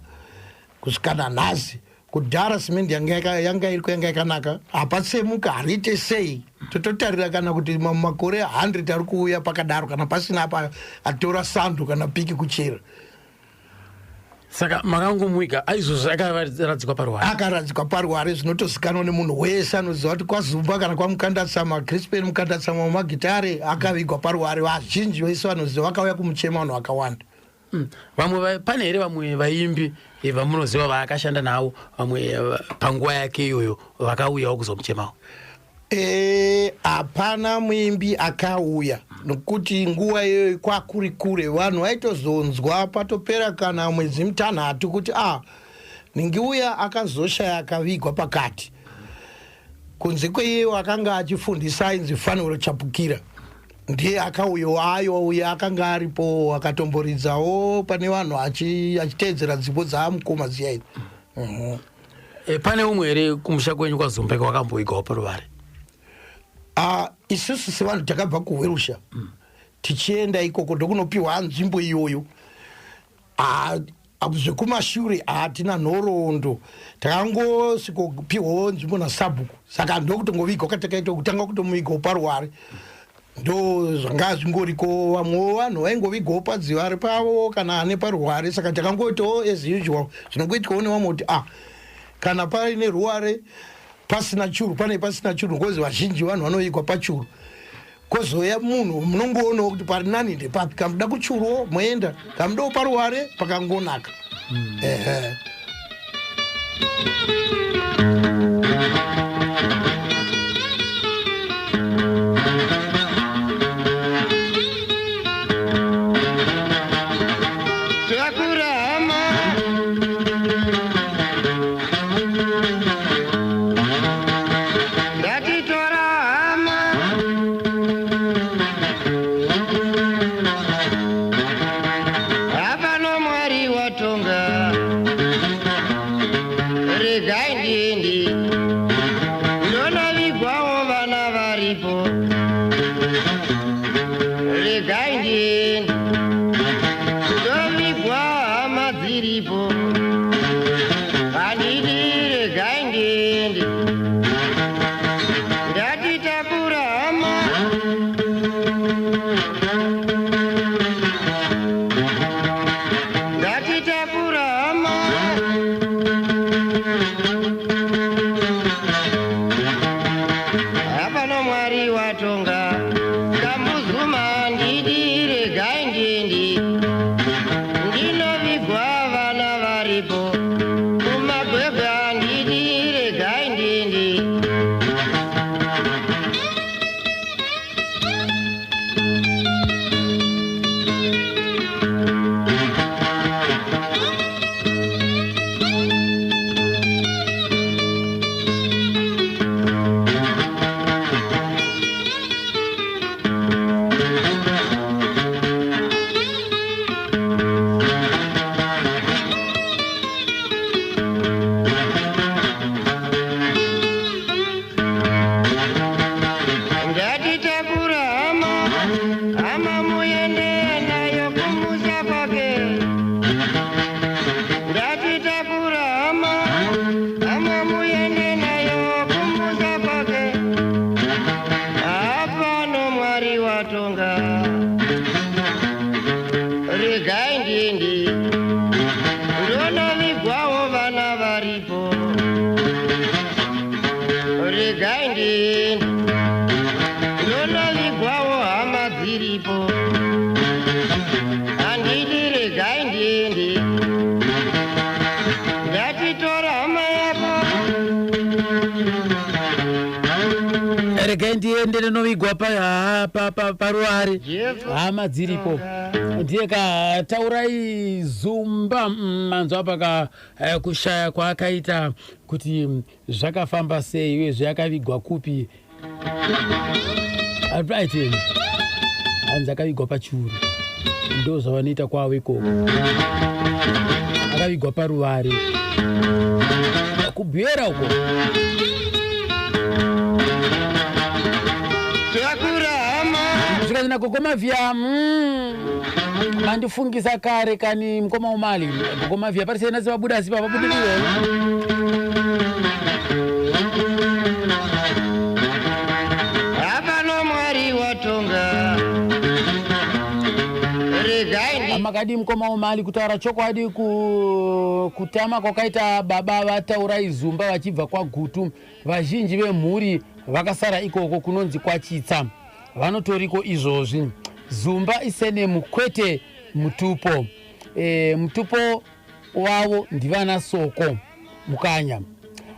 kusvika nanhasi. Kudhara simende yanga iriko yanga yakanaka, hapatsemuka, hariite sei. Tototarira kana kuti makore 100 ari kuuya pakadaro kana pasina apa atora sando kana piki kuchera. Saka makangomuviga aizvozvo akaradzikwa paruware? Akaradzikwa paruware, zvinotozikanwa nemunhu wese anoziva kuti kwaZumba kana kwaMukandatsama, Crispin Mukandatsama wemagitare akavigwa paruware. Vazhinji vese vanoziva, vakauya kumuchema vanhu vakawanda. Vamwe pane here vamwe vaimbi vamunoziva vaakashanda navo vamwe panguva yake iyoyo vakauyawo kuzomuchemawo? Hapana muimbi akauya, nokuti nguva iyoyo kwakuri kure. Vanhu vaitozonzwa patopera kana mwedzi mitanhatu kuti ningi uya akazoshaya akavigwa pakati. kunze kweiyeyo akanga achifundisa ainzi Fanuel Chapukira ndiye akauyowayo uye akanga aripo akatomboridzawo pane vanhu achiteedzera nzvimbo dzaamukoma ziyaini. Pane umwe here kumusha kwenyu kwaZumbe kwakamboigawo paRuvare? Isusu sevanhu takabva kuHwerusha tichienda ikoko ndokunopiwa nzvimbo iyoyo. Zvekumashure hatina nhoroondo, takangosvikopiwawo nzvimbo naSabhuku, saka ndokutongovigwa katakaita kutanga kutomuvigawo paRuvare. Ndo zvanga zvingoriko, vamwe vanhu vaingovigwawo paDzivari pavo kana ane paRuvare, saka takangoitawo as usual zvinongoitwawo nevamwe kuti kana paine Ruware pasina Churu, pane pasina Churu, ngozi vazhinji vanhu vanovigwa paChuru. Kozoya munhu munongoonawo kuti pari nani ndepapi, kamuda kuChuruwo moenda, kamudawo paRuvare pakangonaka. Ndiendere novigwa paRuvare hama dziripo. Ndiye kataurai Zumba manzwa paka kushaya kwaakaita kuti zvakafamba sei uye zvakavigwa kupi. Alright, hanzi akavigwa paChuru, ndo zvavanoita kwavo ikoko. Akavigwa paRuvare kubhuyera uko. Zvikazina Gokomavhia mandifungisa kare kani mukoma umali Gokomavhia parisena sevabuda sipa vabudiriwe. Hapano mwari watonga amakadi mukoma umali kutaura chokwadi kutama kwakaita baba vataurai Zumba vachibva kwaGutu. Vazhinji vemhuri vakasara ikoko kunonzi kwaChitsa, vanotoriko izvozvi. Zumba isene mukwete mutupo. Mutupo wavo ndivana Soko Mukanya.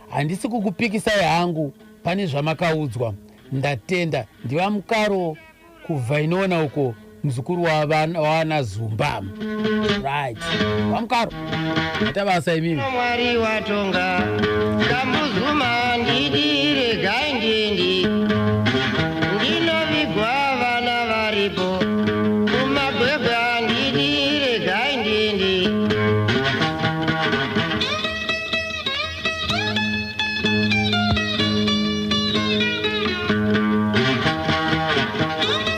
Handisi kukupikisai hangu, pane zvamakaudzwa, ndatenda. Ndiva mukaro kubva inoona uko muzukuru waana Zumba. Right. Wamkaro. Atabasa imimi. Mwari watonga kamuzuma ndidire gaindindi ndinovigwa vana varipo kumagwegwa ndidire gaindindi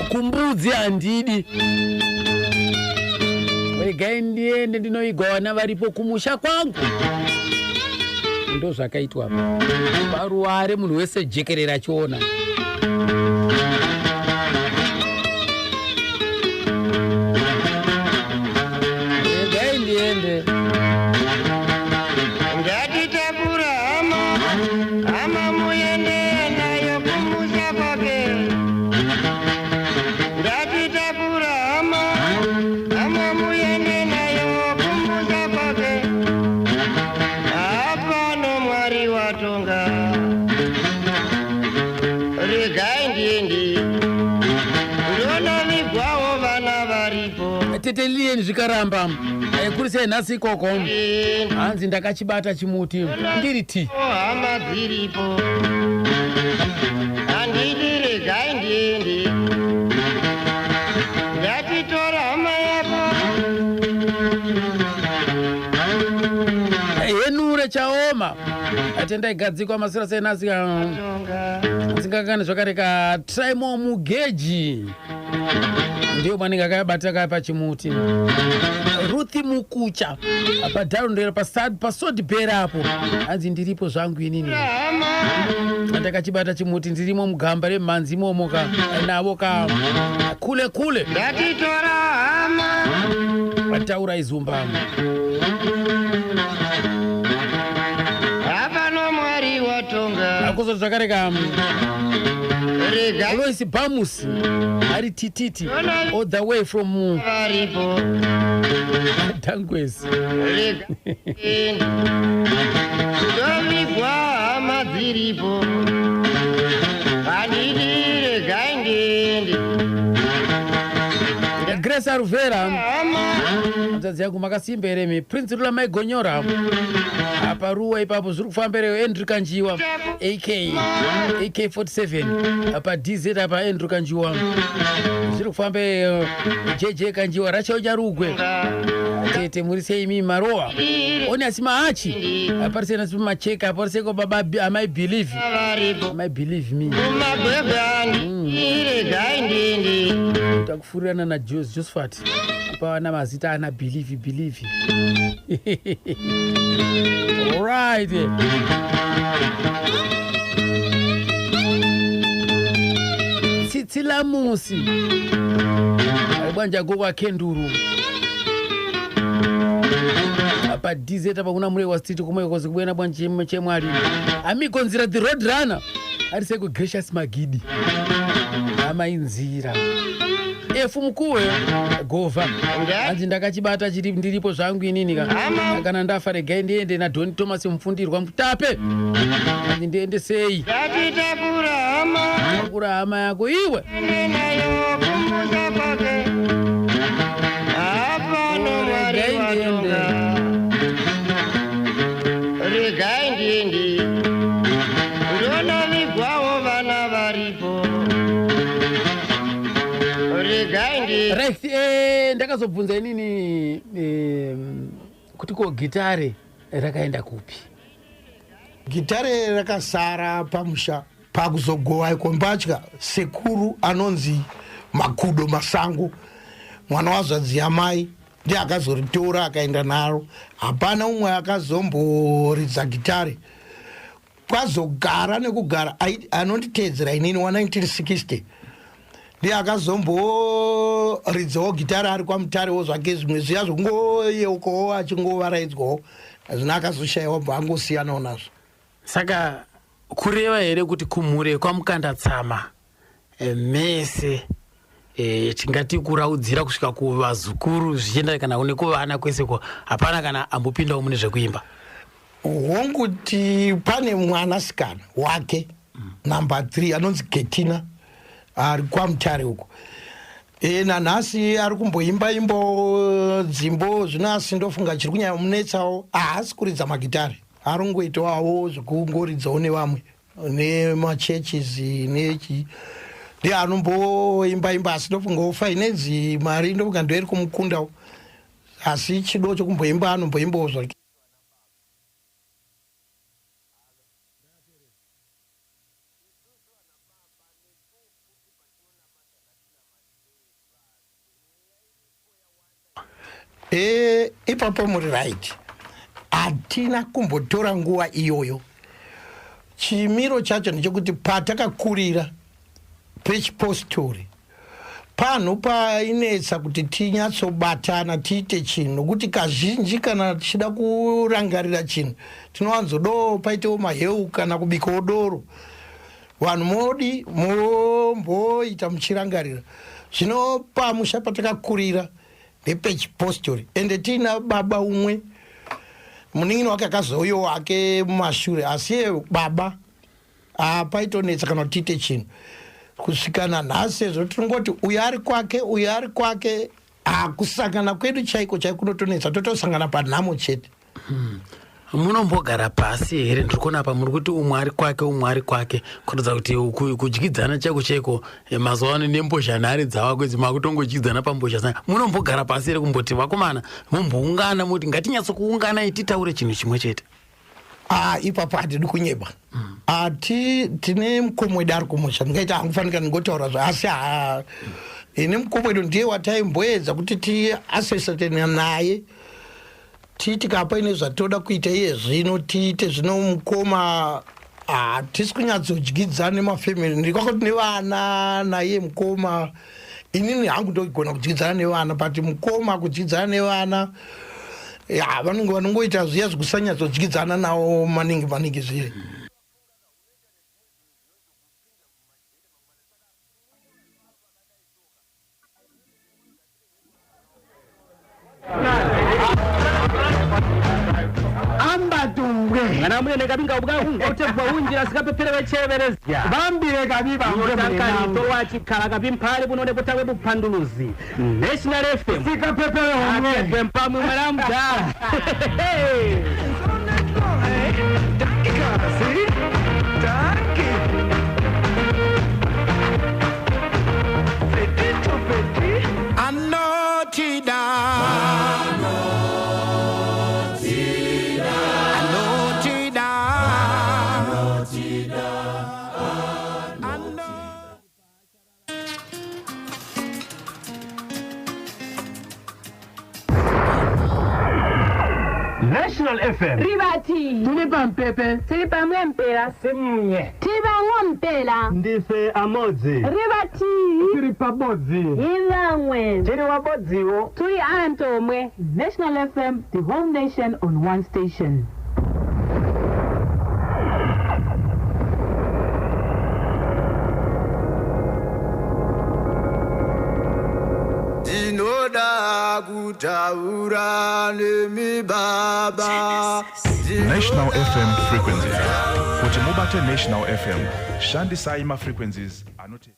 kumbudzi handidi regai ndiende ndinoigwa vana varipo kumusha kwangu. Ndo zvakaitwa paruware munhu wese jekerera achiona. Regai ndiende ngatitakura hama muende nayo kumusha kwake ngatitakura hama muende nayo kumusha kwake hapano Mwari watonga regai ndiende ndonovigwawo vana varipo tete liyeni zvikaramba kurisei nhasi ikoko hanzi ndakachibata chimuti ndiri ti hama dziripo handidi regai ndiende ngatitora hama yako henure chaoma atendaigadzikwa masira senhasi singakani zvakareka traimo mugeji ndiyo mwanenge akabata kaya pachimuti. Ruthi Mukucha padharondera pasodibheri apo hanzi ndiripo zvangu inini ndakachibata chimuti ndirimo mugamba remhanzi imomoka navo kule kule ngatitora hama vataura izumba hapano Mwari watonga akuzoti zvakareka regai Lois Bamus ari tititi all the way from varipo Dangwezi. regai ndovigwa hama dziripo handidi regai ndiende Grace Aruvera hama mutadzi yangu makasimba here Prince Rula Maigonyora apa ruwa ipapo zviri kufamba here Andrew Kanjiwa AK47 apa DZ apa Andrew Kanjiwa zviri kufamba JJ Kanjiwa Rachel Rugwe tete muri sei mimi maroa oni asima hachi aparise nasi macheka aparise ko baba I believe me kumagwegwa regai ndiende takufurirana na Josephat apa na mazita ana believe alright Tsitsila musi bwanja gokwa Kenduru apa DZ apa kuna mure wa street kumwe kozi kubena bwanje chemwari amikonzira the road runner ari seko Gracious Magidi ama inzira efu mkuwe gova hanzi ndakachibata chiri ndiripo zvangu inini kana ndafa regai ndiende na Don Thomas Mfundirwa Mutape hanzi ndiende sei ngatitakura hama yako iwe nayo kumusha kwake hapano Mwari watonga regai ndiende ndonovigwawo vana varipo regai ndiende right ndakazobvunza inini kuti ko gitare rakaenda kupi? Gitare rakasara pamusha pakuzogowa ikombatya sekuru anonzi Makudo Masango mwana wazadzi yamai ndiye akazoritora akaenda naro. Hapana umwe akazomboridza gitare kwazogara nekugara anonditeedzera inini wa 1960 ndiye akazomboridzawo gitare ari kwamutarewo zvake zvimwe zviya zvongoyeukawo achingovaraidzwawo hazvina akazoshayiwa bva angosiyanawo nazvo. Saka kureva here kuti kumhure kwamukanda tsama mese tingati kuraudzira kusvika kuvazukuru zvichienda kana kune kuvana kweseko hapana kana ambopindawo mune zvekuimba? Honguti pane mwanasikana wake number 3 anonzi Getina ari kwamutare uko nanhasi ari kumboimba imbo dzimbo zvino asi ndofunga chiri kunyanya munetsawo haasi kuridza magitari ari kungoitawo zvekungoridzawo nevamwe nemachurches nechi ndi anomboimba asi ndofungawo finance mari ndofunga ndoiri kumukundawo asi chido chokumboimba anomboimbawo zvake. Ipapo muri right, hatina kumbotora nguva iyoyo. Chimiro chacho ndechekuti patakakurira pechipositori pano painetsa kuti tinyatsobatana tiite chinhu, nokuti kazhinji kana tichida kurangarira chinhu tinowanzodo paitewo maheu kana kubikawo doro, vanhu modi momboita muchirangarira. Zvino pamusha patakakurira nepechipositori ende tiina baba umwe munin'ina wake akazouyo wake mumashure, asi baba paitonetsa kana kuti tiite chinhu kusvikana nhasi sezvo tinongoti uyu ari kwake uyu ari kwake, kusangana kwedu chaiko chaiko kunotonetsa, totosangana panhamo chete. Munombogara pasi here? Ndiri kuona apa muri kuti umwe ari kwake umwe ari kwake, kuratidza kuti kudyidzana chaiko chaiko mazuva ano nembozhanhare dzavako idzi makutongodyidzana pambozha. Munombogara pasi here kumboti vakomana momboungana muti ngatinyatsokuungana titaure chinhu chimwe chete? Ipapo hatidi kunyeba. Tine mukomo wedu ari kumusha, ndingaita hangufanika ndingotaura zvo, asi ine mukomo wedu ndiye wataimboedza kuti tiasesatene naye, tikapa ine zvatoda kuita iye zvino tiite zvino. Mukoma hatisi kunyatsodyidzana nemafamily, ndiri kwakoti nevana naiye mukoma. Inini hangu ndogona kudyidzana nevana, but mukoma kudyidzana nevana vanongoita zviya zvekusanyatsodygidzana nawo maningi zviya. Ngana mune kabinga ubugaungote bwawunjira sikapepere wecheberezya bambire kabiba ngombe wachi kala kabimpale bunone butawe bupanduluzi National FM sikapepere homwe mpamwe maramda National FM Ribati tuli pampepe tili pamwe mpela simnye tiba ngompela ndife amodzi Ribati tili pabodzi imamwe tili wabodziwo tuli anthu omwe. National FM, the whole nation on one station. National FM frequencies. Kuti mubate National FM, shandisai ma frequencies anote.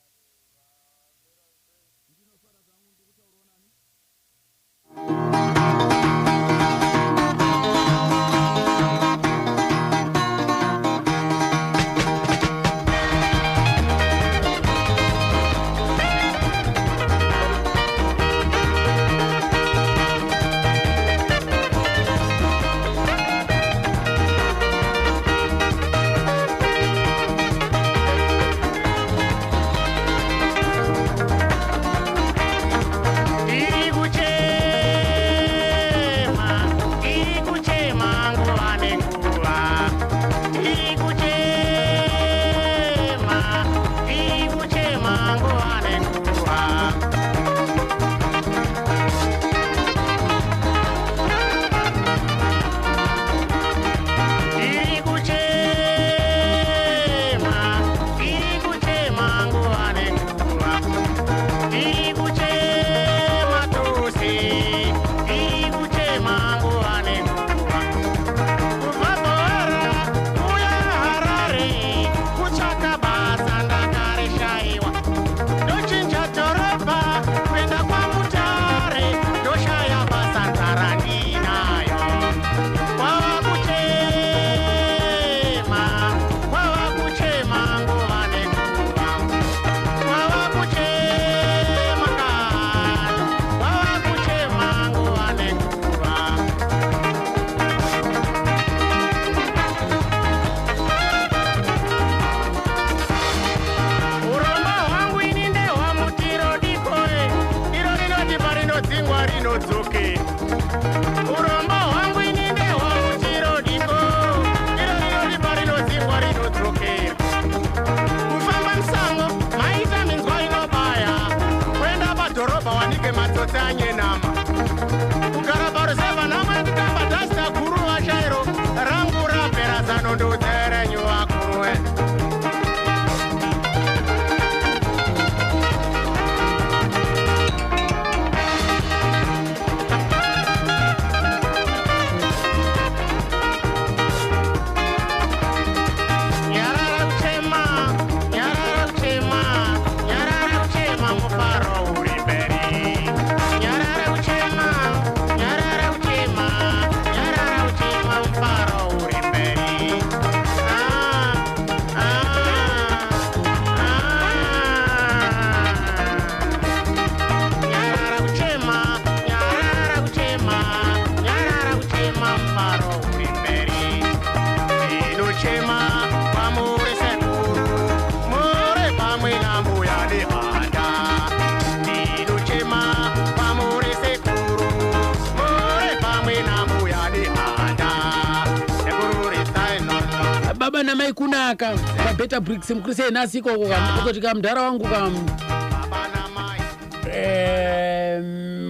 kunaka pabeta bricks mukrise nasi ikoko kuti kamudhara wangu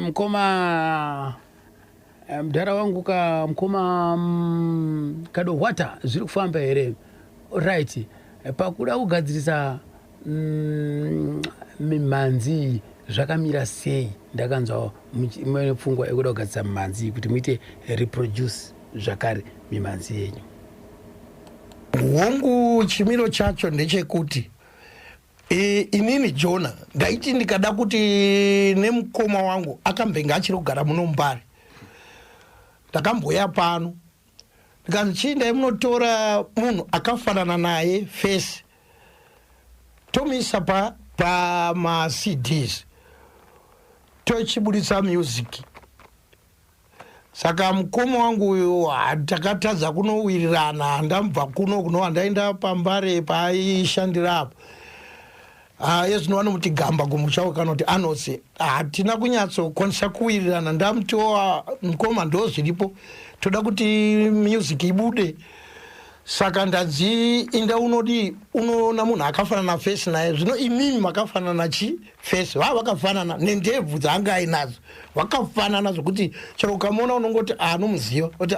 mkoma mudhara wangu mkoma kadohwata zviri kufamba here right pakuda kugadzirisa mimhanzi zvakamira sei ndakanzwa mune pfungwa yekuda kugadzirisa mimhanzi kuti muite reproduce zvakare mimhanzi yenyu hongu chimiro chacho ndechekuti inini Jona ndaiti ndikada kuti nemukoma wangu akambenga achiri kugara muno Mbare ndakamboya pano ndikazi chinda munotora munhu akafanana naye face tomisa pa CDs tochibudisa music. Saka mukoma wangu uyu takatadza kunowirirana ndambva kuno ndaenda paMbare paishandira apo. Yezvinova nomuti gamba kumuchawo kana kuti anose hatina kunyatsokonisa kuwirirana ndamutowa mukoma ndozviripo toda kuti music ibude. Saka ndazi inda unodi unoona munhu akafanana na face naye zvino imimi makafanana chi face vakafanana nendebvu dzanga ainadzo vakafanana zvokuti chero ukamona unongoti anomuziva kuti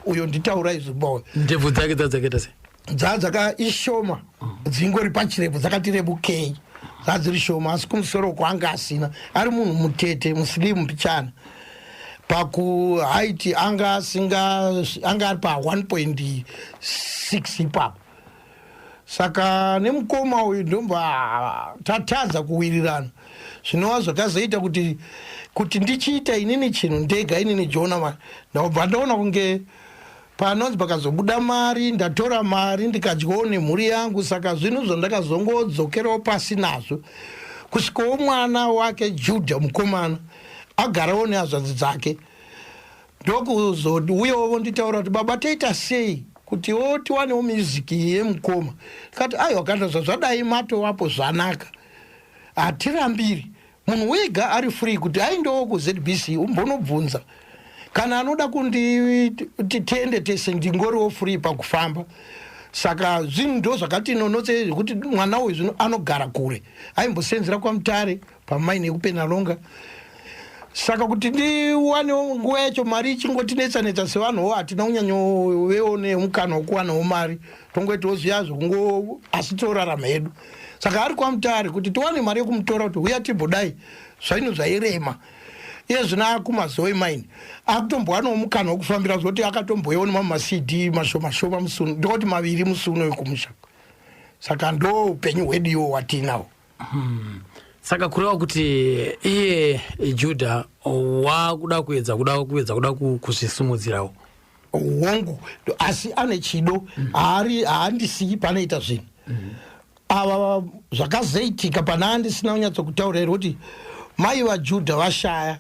uyo nditaura izvi boy ndebvu dzake dzadzakaita sei dzadzaka ishoma dzingori pachirepu dzakati rebu K dzadziri shoma asi kumusoro kwanga asina ari munhu mutete muslim mbichana paku height anga ari pa 1.6 ipapo. Saka nemukoma uyu ndomba tatadza kuwirirana zvinova zvakazoita kuti ndichiita inini chinhu ndega inini Jona ndabva ndaona kunge panonzi pakazobuda mari ndatora mari ndikadyawo nemhuri yangu. Saka zvinhu zvandakazongodzokerawo pasi nazvo kusvikawo mwana wake Judha mukomana agarawo nehazvadzi dzake ndokuzouyawo nditaura kuti baba taita sei kuti tiwanewo music yemukoma. Kati wakanda zvadai mato wapo zvanaka hatirambiri munhu wega ari free kuti aendewo kuZBC umbonobvunza kana anoda kuti tiende tese ndingoriwo free pakufamba. Saka zvinhu ndo zvakati nonotse kuti mwana uyu zvino anogara kure aimbosenzera kwaMutare pamaini ekuPenalonga. Saka kuti ndiwanewo nguva yacho mari ichingotinetsanetsa sevanhuwo hatina kunyanyovewo nemukana wokuwanawo mari tongoitawo zviyazvo kungo asi torarama hedu. Saka ari kwaMutare kuti tiwane mari yekumutora kuti uya timbodai zvaino zvairema iye zvino akumazoe maini akutombowanawo mukana wokufambira zvoti akatomboyawo nemama-CD mashoma musuno ndoti 2 musuno wekumusha. Saka ndo upenyu hwedu iwo watinawo. Saka kureva kuti iye Judha wakuda kuedza kuda kuzvisumudzirawo hongu asi ane chido haandisii panoita zvinhu ava zvakazoitika pana andisina kunyatsokutaurira kuti mai vaJudha vashaya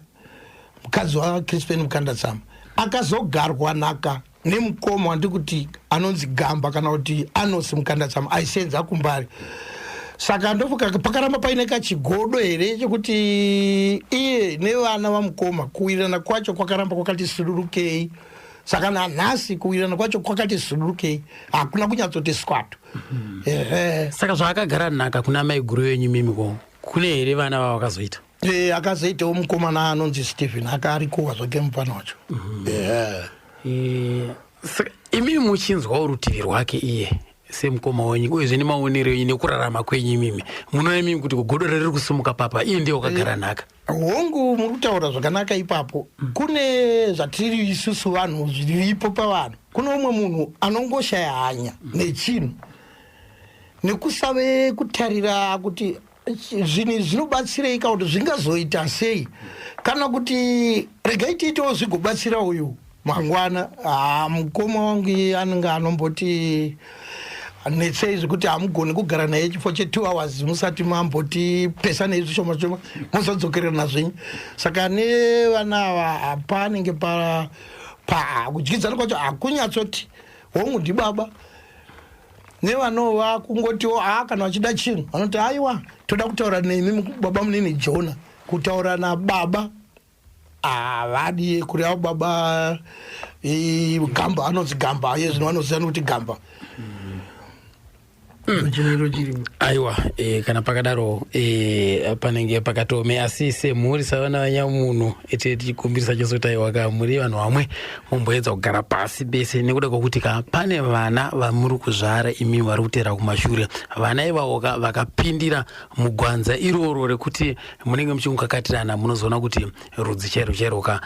mukadzi waCrispin Mukandatsama akazogarwa naka nemukoma wandikuti anonzi Gamba kana kuti Anosi Mukandatsama aisenza kuMbare. Saka ndofuka pakaramba paine kachigodo here chekuti iye nevana vamukoma kuwirirana kwacho kwakaramba kwakati sururukei. Saka nanhasi kuwirirana kwacho kwakati sururukei hakuna kunyatsoti squat. Saka zvaakagara naka kuna mai guru yenyu mimiko kune here vana vavakazoita akazoitawo mukomana anonzi Stephen akarikowa zvake mufana wacho. Saka imimi muchinzwawo rutivi rwake iye semukoma wenyu uyezve nemaonero enyu nekurarama kwenyu imimi munoona imimi kuti kugodo riri kusumuka papa iye ndiye wakagara naka. Hongu muri kutaura zvakanaka ipapo. Kune zvatiri isusu vanhu zviripo pavanhu. Kune umwe munhu anongoshaya hanya nechinhu nekusave kutarira kuti zvinhu zvinobatsirei kana kuti zvingazoita sei kana kuti regai tiitewo zvigobatsira uyu mangwana. Mukoma wangu anenge anomboti netsei zvekuti hamugoni kugara naye chifo che2 hours musati mamboti pesa nezvishoma shoma musadzokerera nazvenyu. Saka nevana ava hapanenge kudyidzana kwacho hakunyatsoti hongu ndibaba nevanova kungotiwo kana vachida chinhu vanoti aiwa toda kutaura nemi baba munini Jona kutaura nababa havadi kuriavo baba Gamba anonzi Gamba iye zvino vanozivana kuti Gamba. chimiro chirimo. Aiwa, kana pakadaro panenge pakatome asi semhuri savana vanyamunhu tichikumbirisa chesotaiwa ka muri vanhu vamwe mumboedza kugara pasi bese nekuda kwokuti ka pane vana vamuri kuzvara imi vari kuteera kumashure. Vana ivavo vakapindira mugwanza iroro rekuti munenge muchimukakatirana munozoona kuti rudzi chairo chairo ka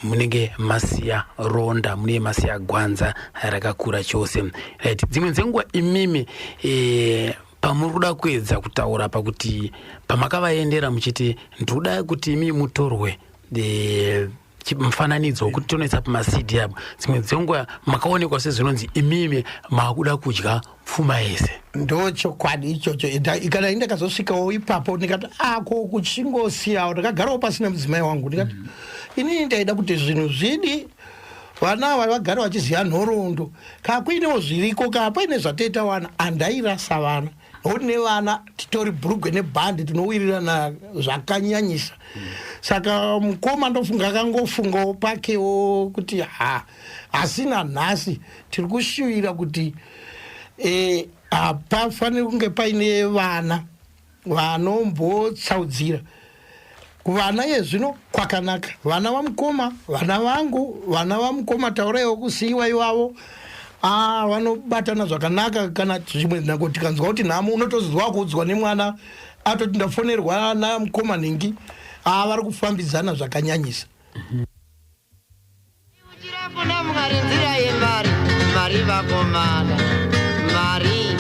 munenge masiya ronda, munenge masiya gwanza rakakura chose. Right. Dzimwe dzenguva imimi pamuri kuda kuedza kutaura pakuti pamakavaendera muchiti ndoda kuti imi mutorwe mufananidzo wekuti tonoisa pamasidi abo, dzimwe dzenguva makaonekwa sezvinonzi imimi maakuda kudya pfuma yese. Ndochokwadi ichocho. Kana ndakazosvikawo ipapo ndikati ako kuchingosiyawo ndakagarawo pasina mudzimai wangu ndikati inini ndaida kuti zvinhu zvidi vana vagara vachiziva nhoroondo kakuinewo zviriko kapaine zvateta wana andairasa vana nokuti nevana titori bhurugwe nebhandi tinowirirana zvakanyanyisa. Saka mukoma ndofunga akangofungawo pakewo kuti hasina nhasi tiri kushuvira kuti hapafaniri kunge paine vana vanombotsaudzira. Kuvana yezvino kwakanaka, vana vamukoma, vana vangu, vana vamukoma tauraiwo kusiyiwa ivavo vanobatana zvakanaka. Kana zvimwe ndinangoti kanzwa kuti nhamo unotozwa kuudzwa nemwana atoti ndafonerwa namukoma nhingi vari kufambidzana zvakanyanyisa. Uchirafuna mukari nzira yemari, mari vakomana, mari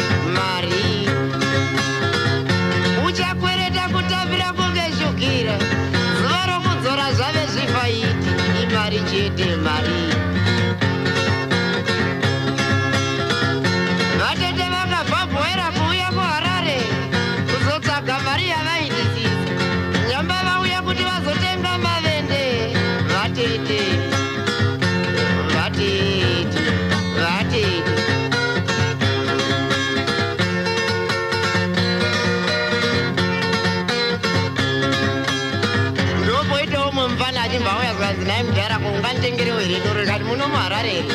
uchakwereta kutambira kunge shukira zuva rokudzora zvave zvifaiti imari chete mari. Vatete vakabhabhoera kuuya kuHarare kuzotsvaga mari yavaidisisa, nyamba vauya kuti vazotenga mavende. Vatete ndopoitawo mumfana achimbauya zvikanzi nai mudhara kounganitengerewo here doro rikati muno muHarare here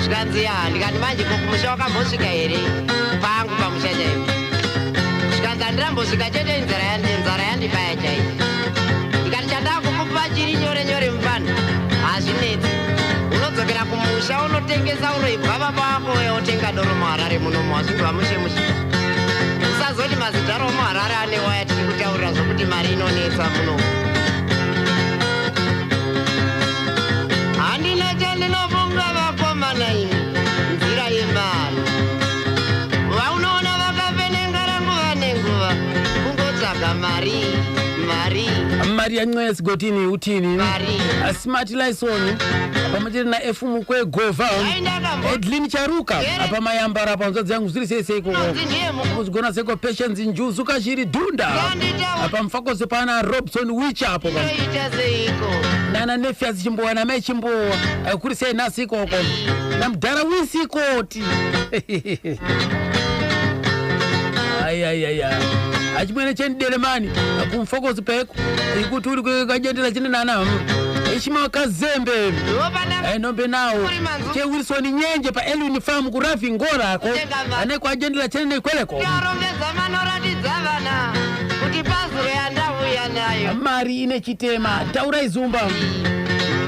zvikanzi ya ndikati manje kokumusha wakambosvika here pangu pamusha chaipo zvikanzi handirambosvika chete nzara yandibaya chaipo ndikati chandakukupa chiri nyore nyore mufana hazvinetsi unodzokera kumusha unotengesa unoibva baba wako otenga doro muHarare munomu wazvindwa mushe mushe. Usazoti mazidharo muHarare ane waya tiri kutaurira zvokuti mari inonetsa munomu. Handina chandinofunga vakomana imi nzira yemari vaunoona vakapenengara nguva nenguva kungotsvaga mari yanyoya sigotini utini smart lisoni apa mutiri na F mukwegovha Edlin Charuka apa mayambara apa nzodzi yangu zviri sei koko kuzigona seko Patience Njuzu kashiri Dunda apa mfakoze pana Robson Witch apo nana Nefias Chimbowa na Mai Chimbowa kuri sei nasi koko na mudhara wisikoti ayayaya achimwene chendelemani kumfokozi peko ikuti uri kwakajendera chine nana ishima kazembe nombe nawo che Wilson Nyenje pa Elwin Farm ku Rafi Ngora ako ane kwajendera chine kweleko yarombeza manoratidza vana kuti pazuro yandauya nayo mari ine chitema taura izumba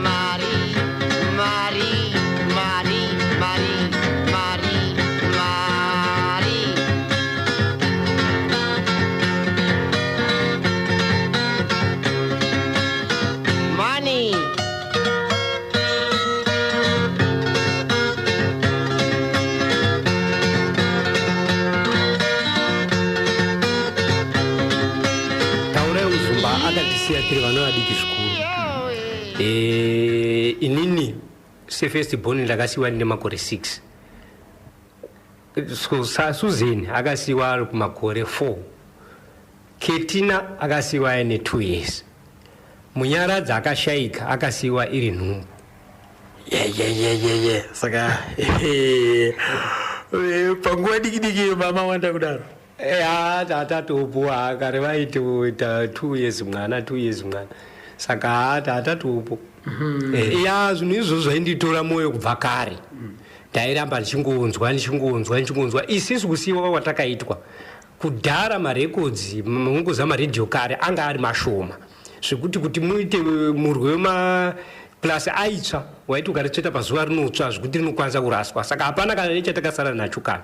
mari tiri vana vadiki zvikuru. Inini sefirst born ndakasiwa ndine makore 6. Suzeni akasiwa ari kumakore 4. Ketina akasiwa ane 2 years. Munyaradzi akashaika akasiwa iri nhumbu. Saka panguva diki mama wanda kudaro. Atatopo kare vaitoita 2 years mwana saka atatopo zvinhu izvo zvainditora mwoyo kubva kare ndairamba ndichingonzwa isisu kusiiwa kwatakaitwa kudhara marekodzi munguza maredhiyo kare anga ari mashoma zvekuti kuti muite murwi wemaplasi aitsva waiti ukaritsveta pazuva rinotsva zvekuti rinokwanisa kuraswa saka hapana kana nechatakasara nacho kana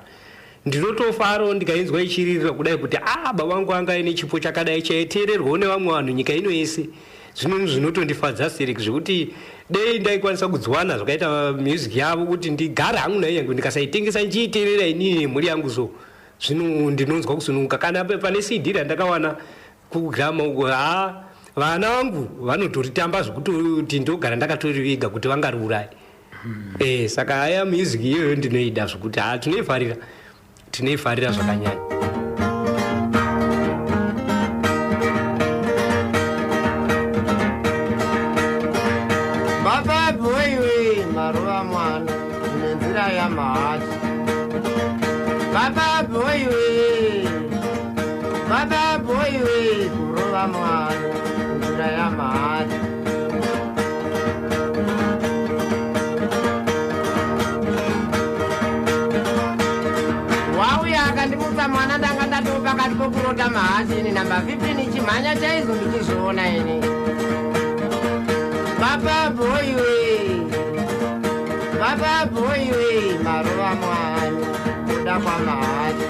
ndinotofaro ndikainzwa ichiririra kudai kuti baba vangu anga aine chipo chakadai chaiteererwawo nevamwe vanhu nyika ino yese zvinotondifadza sereki zvekuti dei ndaikwanisa kudziwana zvakaita music yavo kuti ndigare hangu nayo yangu ndikasaitengesa nchiiteerera inini nemhuri yangu so zvino ndinonzwa kusununguka kana pane CD randakawana kugrama uko vana vangu vanotoritamba zvekuti ndogara ndakatoriviga kuti vangariurayi saka aya music iyoyo ndinoida zvekuti tinoifarira zvakanyanya. Baba boy maruva mwana nenzira ya mahati. Baba boy kuruva mwana nenzira ya mahati. Akandimutsa mwana ndanga ndatopa pakati pokurota mahati ini namba 15 chimhanya chaizo ndichizviona ini. Baba boy we maruva mwana kuda kwa mahati.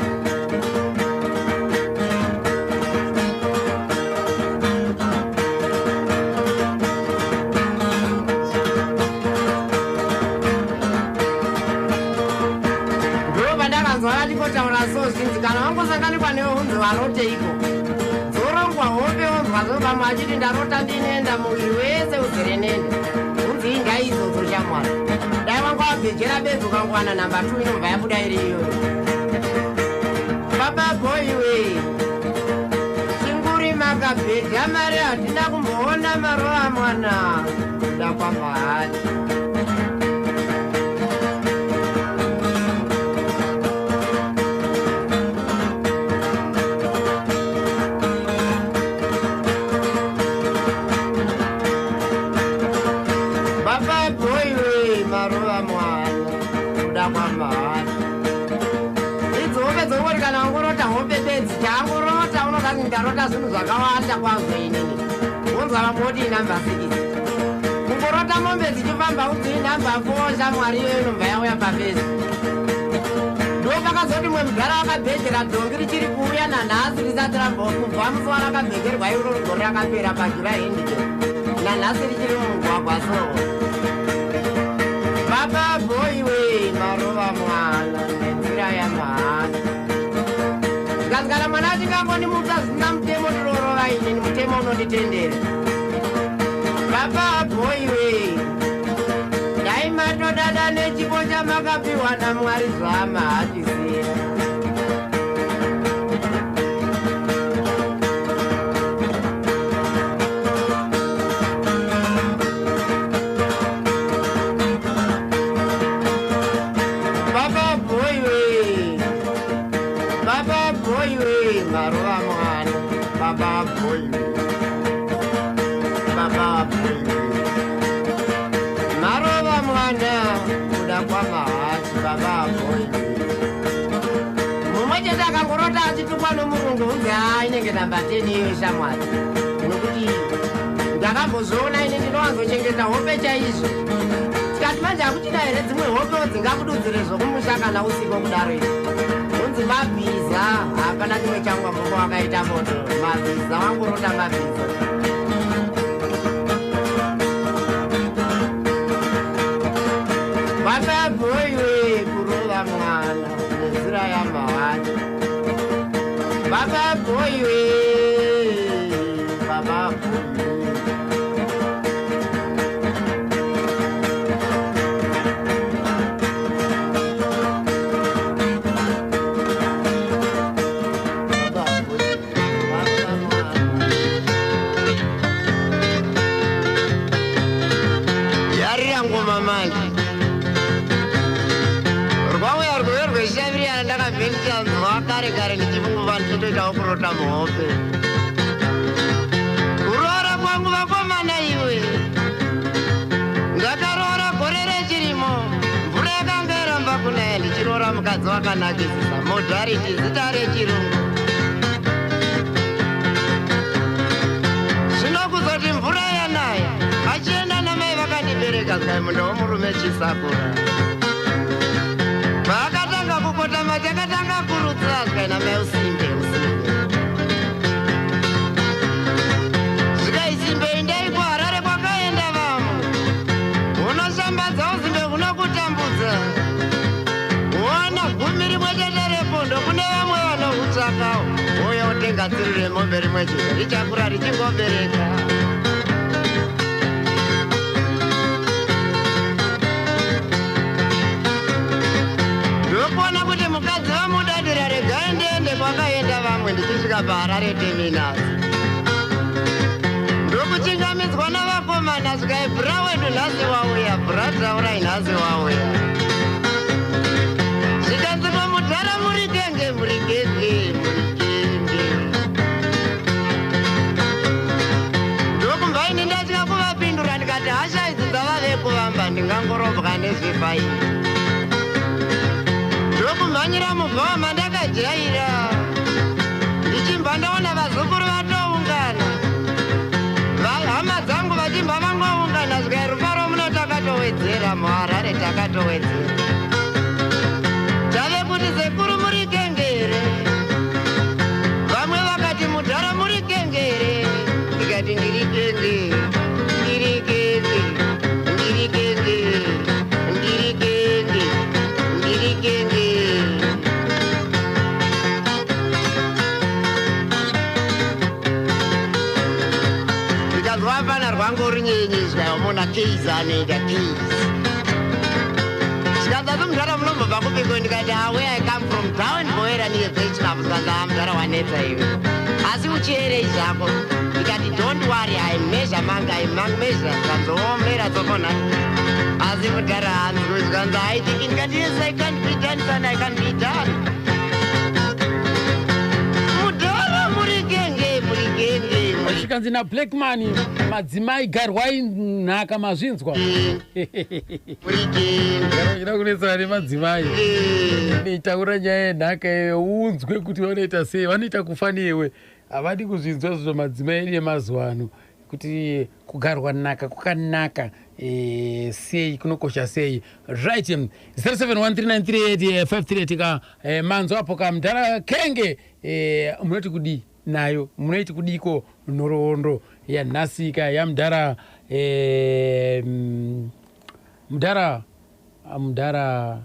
Taura so zvinzi kana wangosanganikwa neunzi varoteiko dzorongwa hope wonzwazo machiti ndarota ndinenda muviri wese uzere nende unzi ingaizodzo shamwari dai wanga wabhejera bedzi ukangowana namba 2 inobva yabuda iri iyoyo. Baba boy we chinguri makabhedha mari hatina kumboona maruva mwana kuda kwamahati. Ndarota zvinhu zvakawanda kwazvo inini unzwa vamboti namba 6 kungorota mombe dzichifamba udzi namba 4 shamwari iyoyo inobva yauya pabesi ndopakazoti mwe mugara wakabhejera dhongi richiri kuuya nanhasi risati rambokubva musuwa rakabhejerwa iro rigore rakapera pajuly hendijo nanhasi richiri mumugwagwa so. Baba boy we maruva mwana nenzira yamahati. Kana mwana achingangoni mutsa zina mutemo ndororova inini mutemo unonditendera. Baba boy we dai matodada nechipo chamakapiwa naMwari zvamahatiziya. Maruva mwana baba boy maruva mwana kuda kwamahati. Baba boy mumwe chete akangorota achitukwa nomurungu unzi inenge namba 10 iyo shamwari nokuti ndakambozviona ini ndinowanzochengeta hope chaizvo tikati manje hakuchina here dzimwe hope dzingakududzirezvo kumusha kana usiku kudaro izvo unzi mabhiza hapana chimwe changwa mumwe wakaita moto mabhiza wangorota mabhiza. Baba boy we kuruva mwana nenzira yamahati. Baba boy we baba boy kare ndichivunguva ndichitoitawo kurota muhope. Kuroora kwangu vakomana iwe ngakaroora gore rechirimo mvura yakanga iramba mukadzi wakanakisisa modharity zita rechirungu. Zvino kuzoti mvura yanaya achienda namai vakandibereka zkai munda womurume chisakura. Paakatanga kukotama takatanga kurudzira zkai namai usimbe. Zvikai Simbe endai kuHarare kwakaenda vamwe. Unoshambadza usimbe kunokutambudza. Wana gumi rimwe chete repondo kune vamwe vanohutsvakawo. Uye utenga tsiri remombe rimwe chete richakura richingobereka. Ndokuona kuti mukadzi vamudadira regai ndiende kwakaenda vamwe ndichisvika paHarare terminus. Ndokuchingamidzwa navakomana zvikai bhura wedu nhasi wauya, bhura Taurai nhasi wauya. Zvikanzi kwamudhara muri kenge, muri kenge, muri kenge. Ndokumvaini ndatya kuvapindura ndikati hasha idzi dzavave kuvamba ndingangorobwa nezvefaini. Ndokumhanyira mubva mandakajaira. Ndichimba ndaona vazukuru vatoungana. Hama dzangu vachimba vangoungana zvikai rufaro muno takatowedzera muHarare takatowedzera. Tave kuti sekuru muri kengere. Vamwe vakati mudhara muri kengere. Ndikati ndiri kenge, ndiri kenge, ndiri kenge, ndiri kenge, ndiri kenge. Rwapana rwangorunyenyeswa wamona keys anoenda keys. Zvikanza mudhara munombobva kupiko ndikati where I come from town Mboera near Bechcraft. Zvikanza mudhara wanetsa iwe. Asi uchierei zvako. Ndikati don't worry I measure manga I measure. Zvikanzoomera tsopona. Asi mudhara hanzwi. Zvikanza aitiki ndikati yes I can't be done son I can't be done. Mudhara muri kenge muri kenge. Zvikanzi naBlackman madzimai garwai nhaka mazvinzwa. Ida kunetsana nemadzimai. Nitaura nyaya yenhaka unzwe kuti vanoita sei, vanoita kufa newe. Havadi kuzvinzwa zvizvo madzimai edu emazuva ano kuti kugarwa nhaka kwakanaka sei kunokosha sei. Right, 0713938538 ka manzo apo kamudhara kenge munoti kudii nayo, munoiti kudiko nhoroondo yanhasika yamudhara mudhara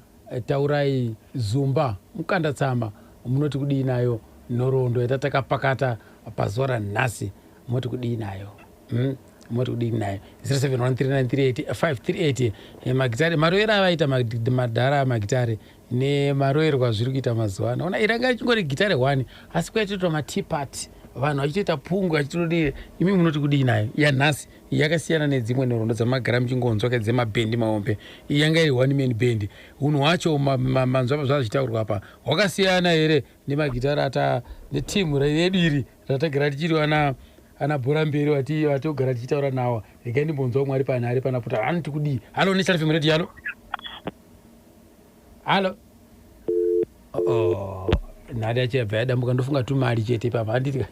Taurai Zumba mukandatsamba munoti kudii nayo nhoroondo yatatakapakata pazuva ranhasi munoti kudii nayo. Munoti kudii nayo 0713938538 magitare maroero avaita madhara magitare nemaroerwa zviri kuita mazuva ano. Ona iranga chingori gitare 1 asi kwaitoitwa matipati vanhu vachitoita pungu vachitodii. Imi munoti kudii nayo yanhasi yakasiyana nedzimwe nhoroondo dzamagara muchingonzwa dzemabhendi maombe. Iyi yanga iri 1 man band. Unhu hwacho manzwa apa zvazvitaurwa apa hwakasiyana here nemagitara netimu yedu iri ratagara tichiri ana bhora mberi watogara tichitaura nawo. Regai ndimbonzwa umwe ari panhare panapota anoti kudii. Halo National Radio. Halo halo. Nhari achibva yadambuka ndofunga tumari chete papa handiti.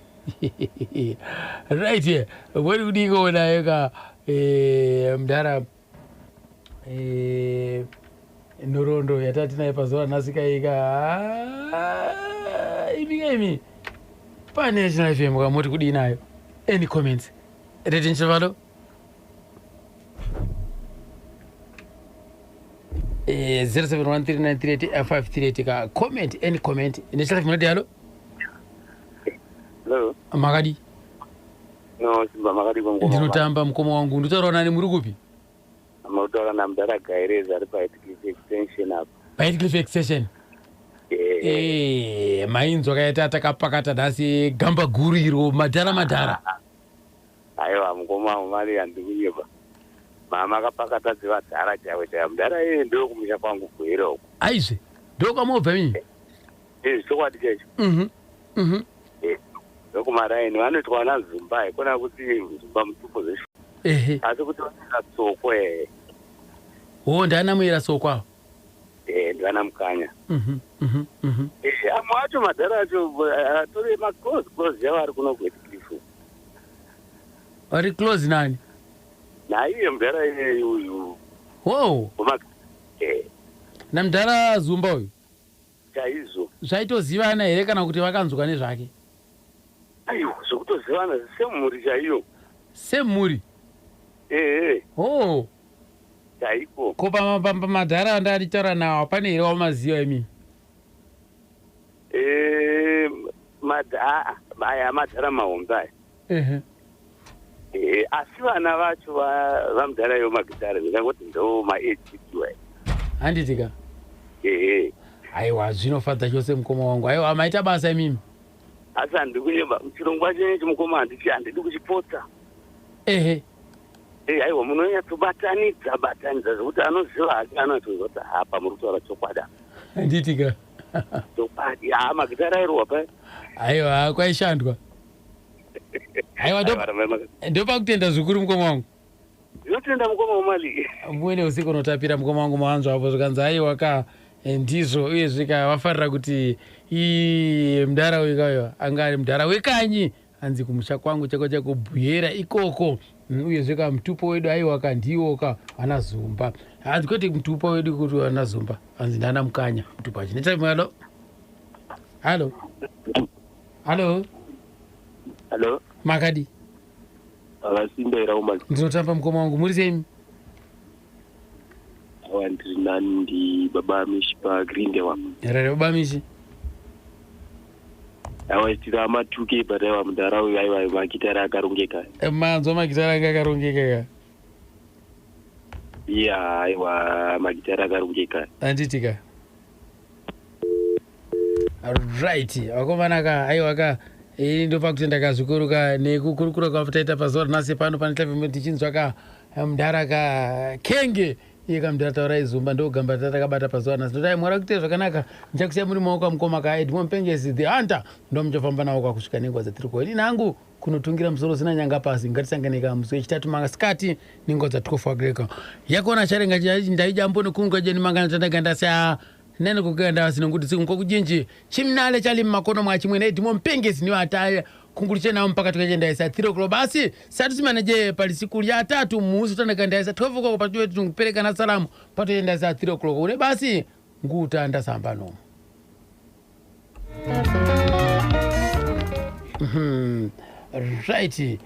Right, wori kudiko nayo ka mudhara nhoroondo yatati nayo pazuva nhasika ika imi pane National FM kamoti kudii nayo. Any comments? Ready Nchivalo? 0713938538 ka comment, any comment. National FM Radio. Hello. Magadi. No, simba magadi kwa mkomo. Ndinotamba mkomo wangu. Ndutaura nani muri kupi? Amutaura na mudhara Gaireza ari pa Cliff extension up. Pa Cliff extension. Mainzwa kaita takapakata nhasi gamba guru iro madhara. Aiwa mukoma mari yandikunyeba. Mama akapakata dzivadhara chawe chawe. Mudhara iye ndo kumusha kwangu kuhera uko. Aizve. Ndo kwamobva mini? Chokwadi chacho. Ndokumaraini vanotwa naZumba ikona kuti Zumba mutupo zesho. Asi kuti vakatsokwe. Ndana muira sokwa. ngana mukanya amwe acho madhara acho atori maclose yavo ari kuno kuEtikilifu ari close nani naiye mudhara iyeyu uyu wow namudhara Zumba uyu chaizvo zvaitozivana here kana kuti vakanzwa nezvake aiwa zvokutozivana semhuri chaiyo semhuri chaiko ko pamadhara andataura nawo pane here wamaziva imi madhara mahombe aya asi vana vacho vamudhara iyo magitara ndingangoti ndo maHDY handitika aiwa zvinofadza chose mukoma wangu aiwa maita basa imimi asi handidi kunyeba chirongwa chenye chimukoma handidi kuchipotsa aiwa munonyatsobatanidza zvokuti anoziva hake anatozva kuti hapa muri kutaura chokwada handitika chokwadi magitara airwa pa aiwa kwaishandwa aiwa ndopakutenda zvikuru mukoma wangu ndinotenda mukoma wamali mwene usiku unotapira mukoma wangu mawanzwa apo zvikanzi aiwa ka ndizvo uye zvika vafarira kuti mudhara wekayo anga ari mudhara wekanyi hanzi kumusha kwangu chako chakubhuyera ikoko uye zvika mutupo wedu aiwa ka ndiwo ka ana Zumba hanzi kwete mutupo wedu kuti ana Zumba hanzi ndana mukanya mutupo achineta mwalo halo makadi akasimbaira umali ndinotamba mukoma wangu muri semi awa ndiri nani ndi baba mishi paGrindewa rare baba mishi awa tira ama2K but aiwa mudhara uyu aiwa magitara akarongeka manzwa magitara anga akarongeka iya aiwa magitara akarongeka handitika right vakomanaka aiwa ka ndopakutenda kazvikuru ka nekukurukura kwataita pazuva rinasi pano pane TV tichinzwa ka mudhara ka Kenge iye kamudhara taurai Zumba ndogamba tatakabata pazuva rinasi ndodai mwari kuite zvakanaka ndichakusiya muri maoko mukoma ka Edmond Mpengesi the hunter ndo muchafamba nawo kwakusvika nenguva dzatiri kuwa ini nangu kunotungira musoro sina nyanga pasi ngatisanganika musi wechitatu masikati nenguva dzatikofa kureka yakona charenga ndaijambonokunga jeni mangana tandagandasa nene kuganda sinonguti sikungokujinji chimnale chali mmakono mwa chimwe Edmond Mpengesi niwo ataya kunguliche nawo mpaka tukajendaisa 3 o'clock basi satusimaneje pali siku ya 3 musi tanakandaisa 12 o'clock patuwe tungupereka na salamu patuyendaisa 3 o'clock une basi ngutanda samba no right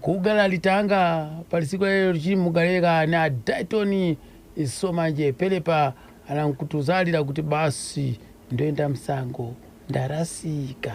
kugala litanga pali siku ya chimugaleka na Dayton Somanje pelepa anankutuzalira kuti basi ndoenda msango ndarasika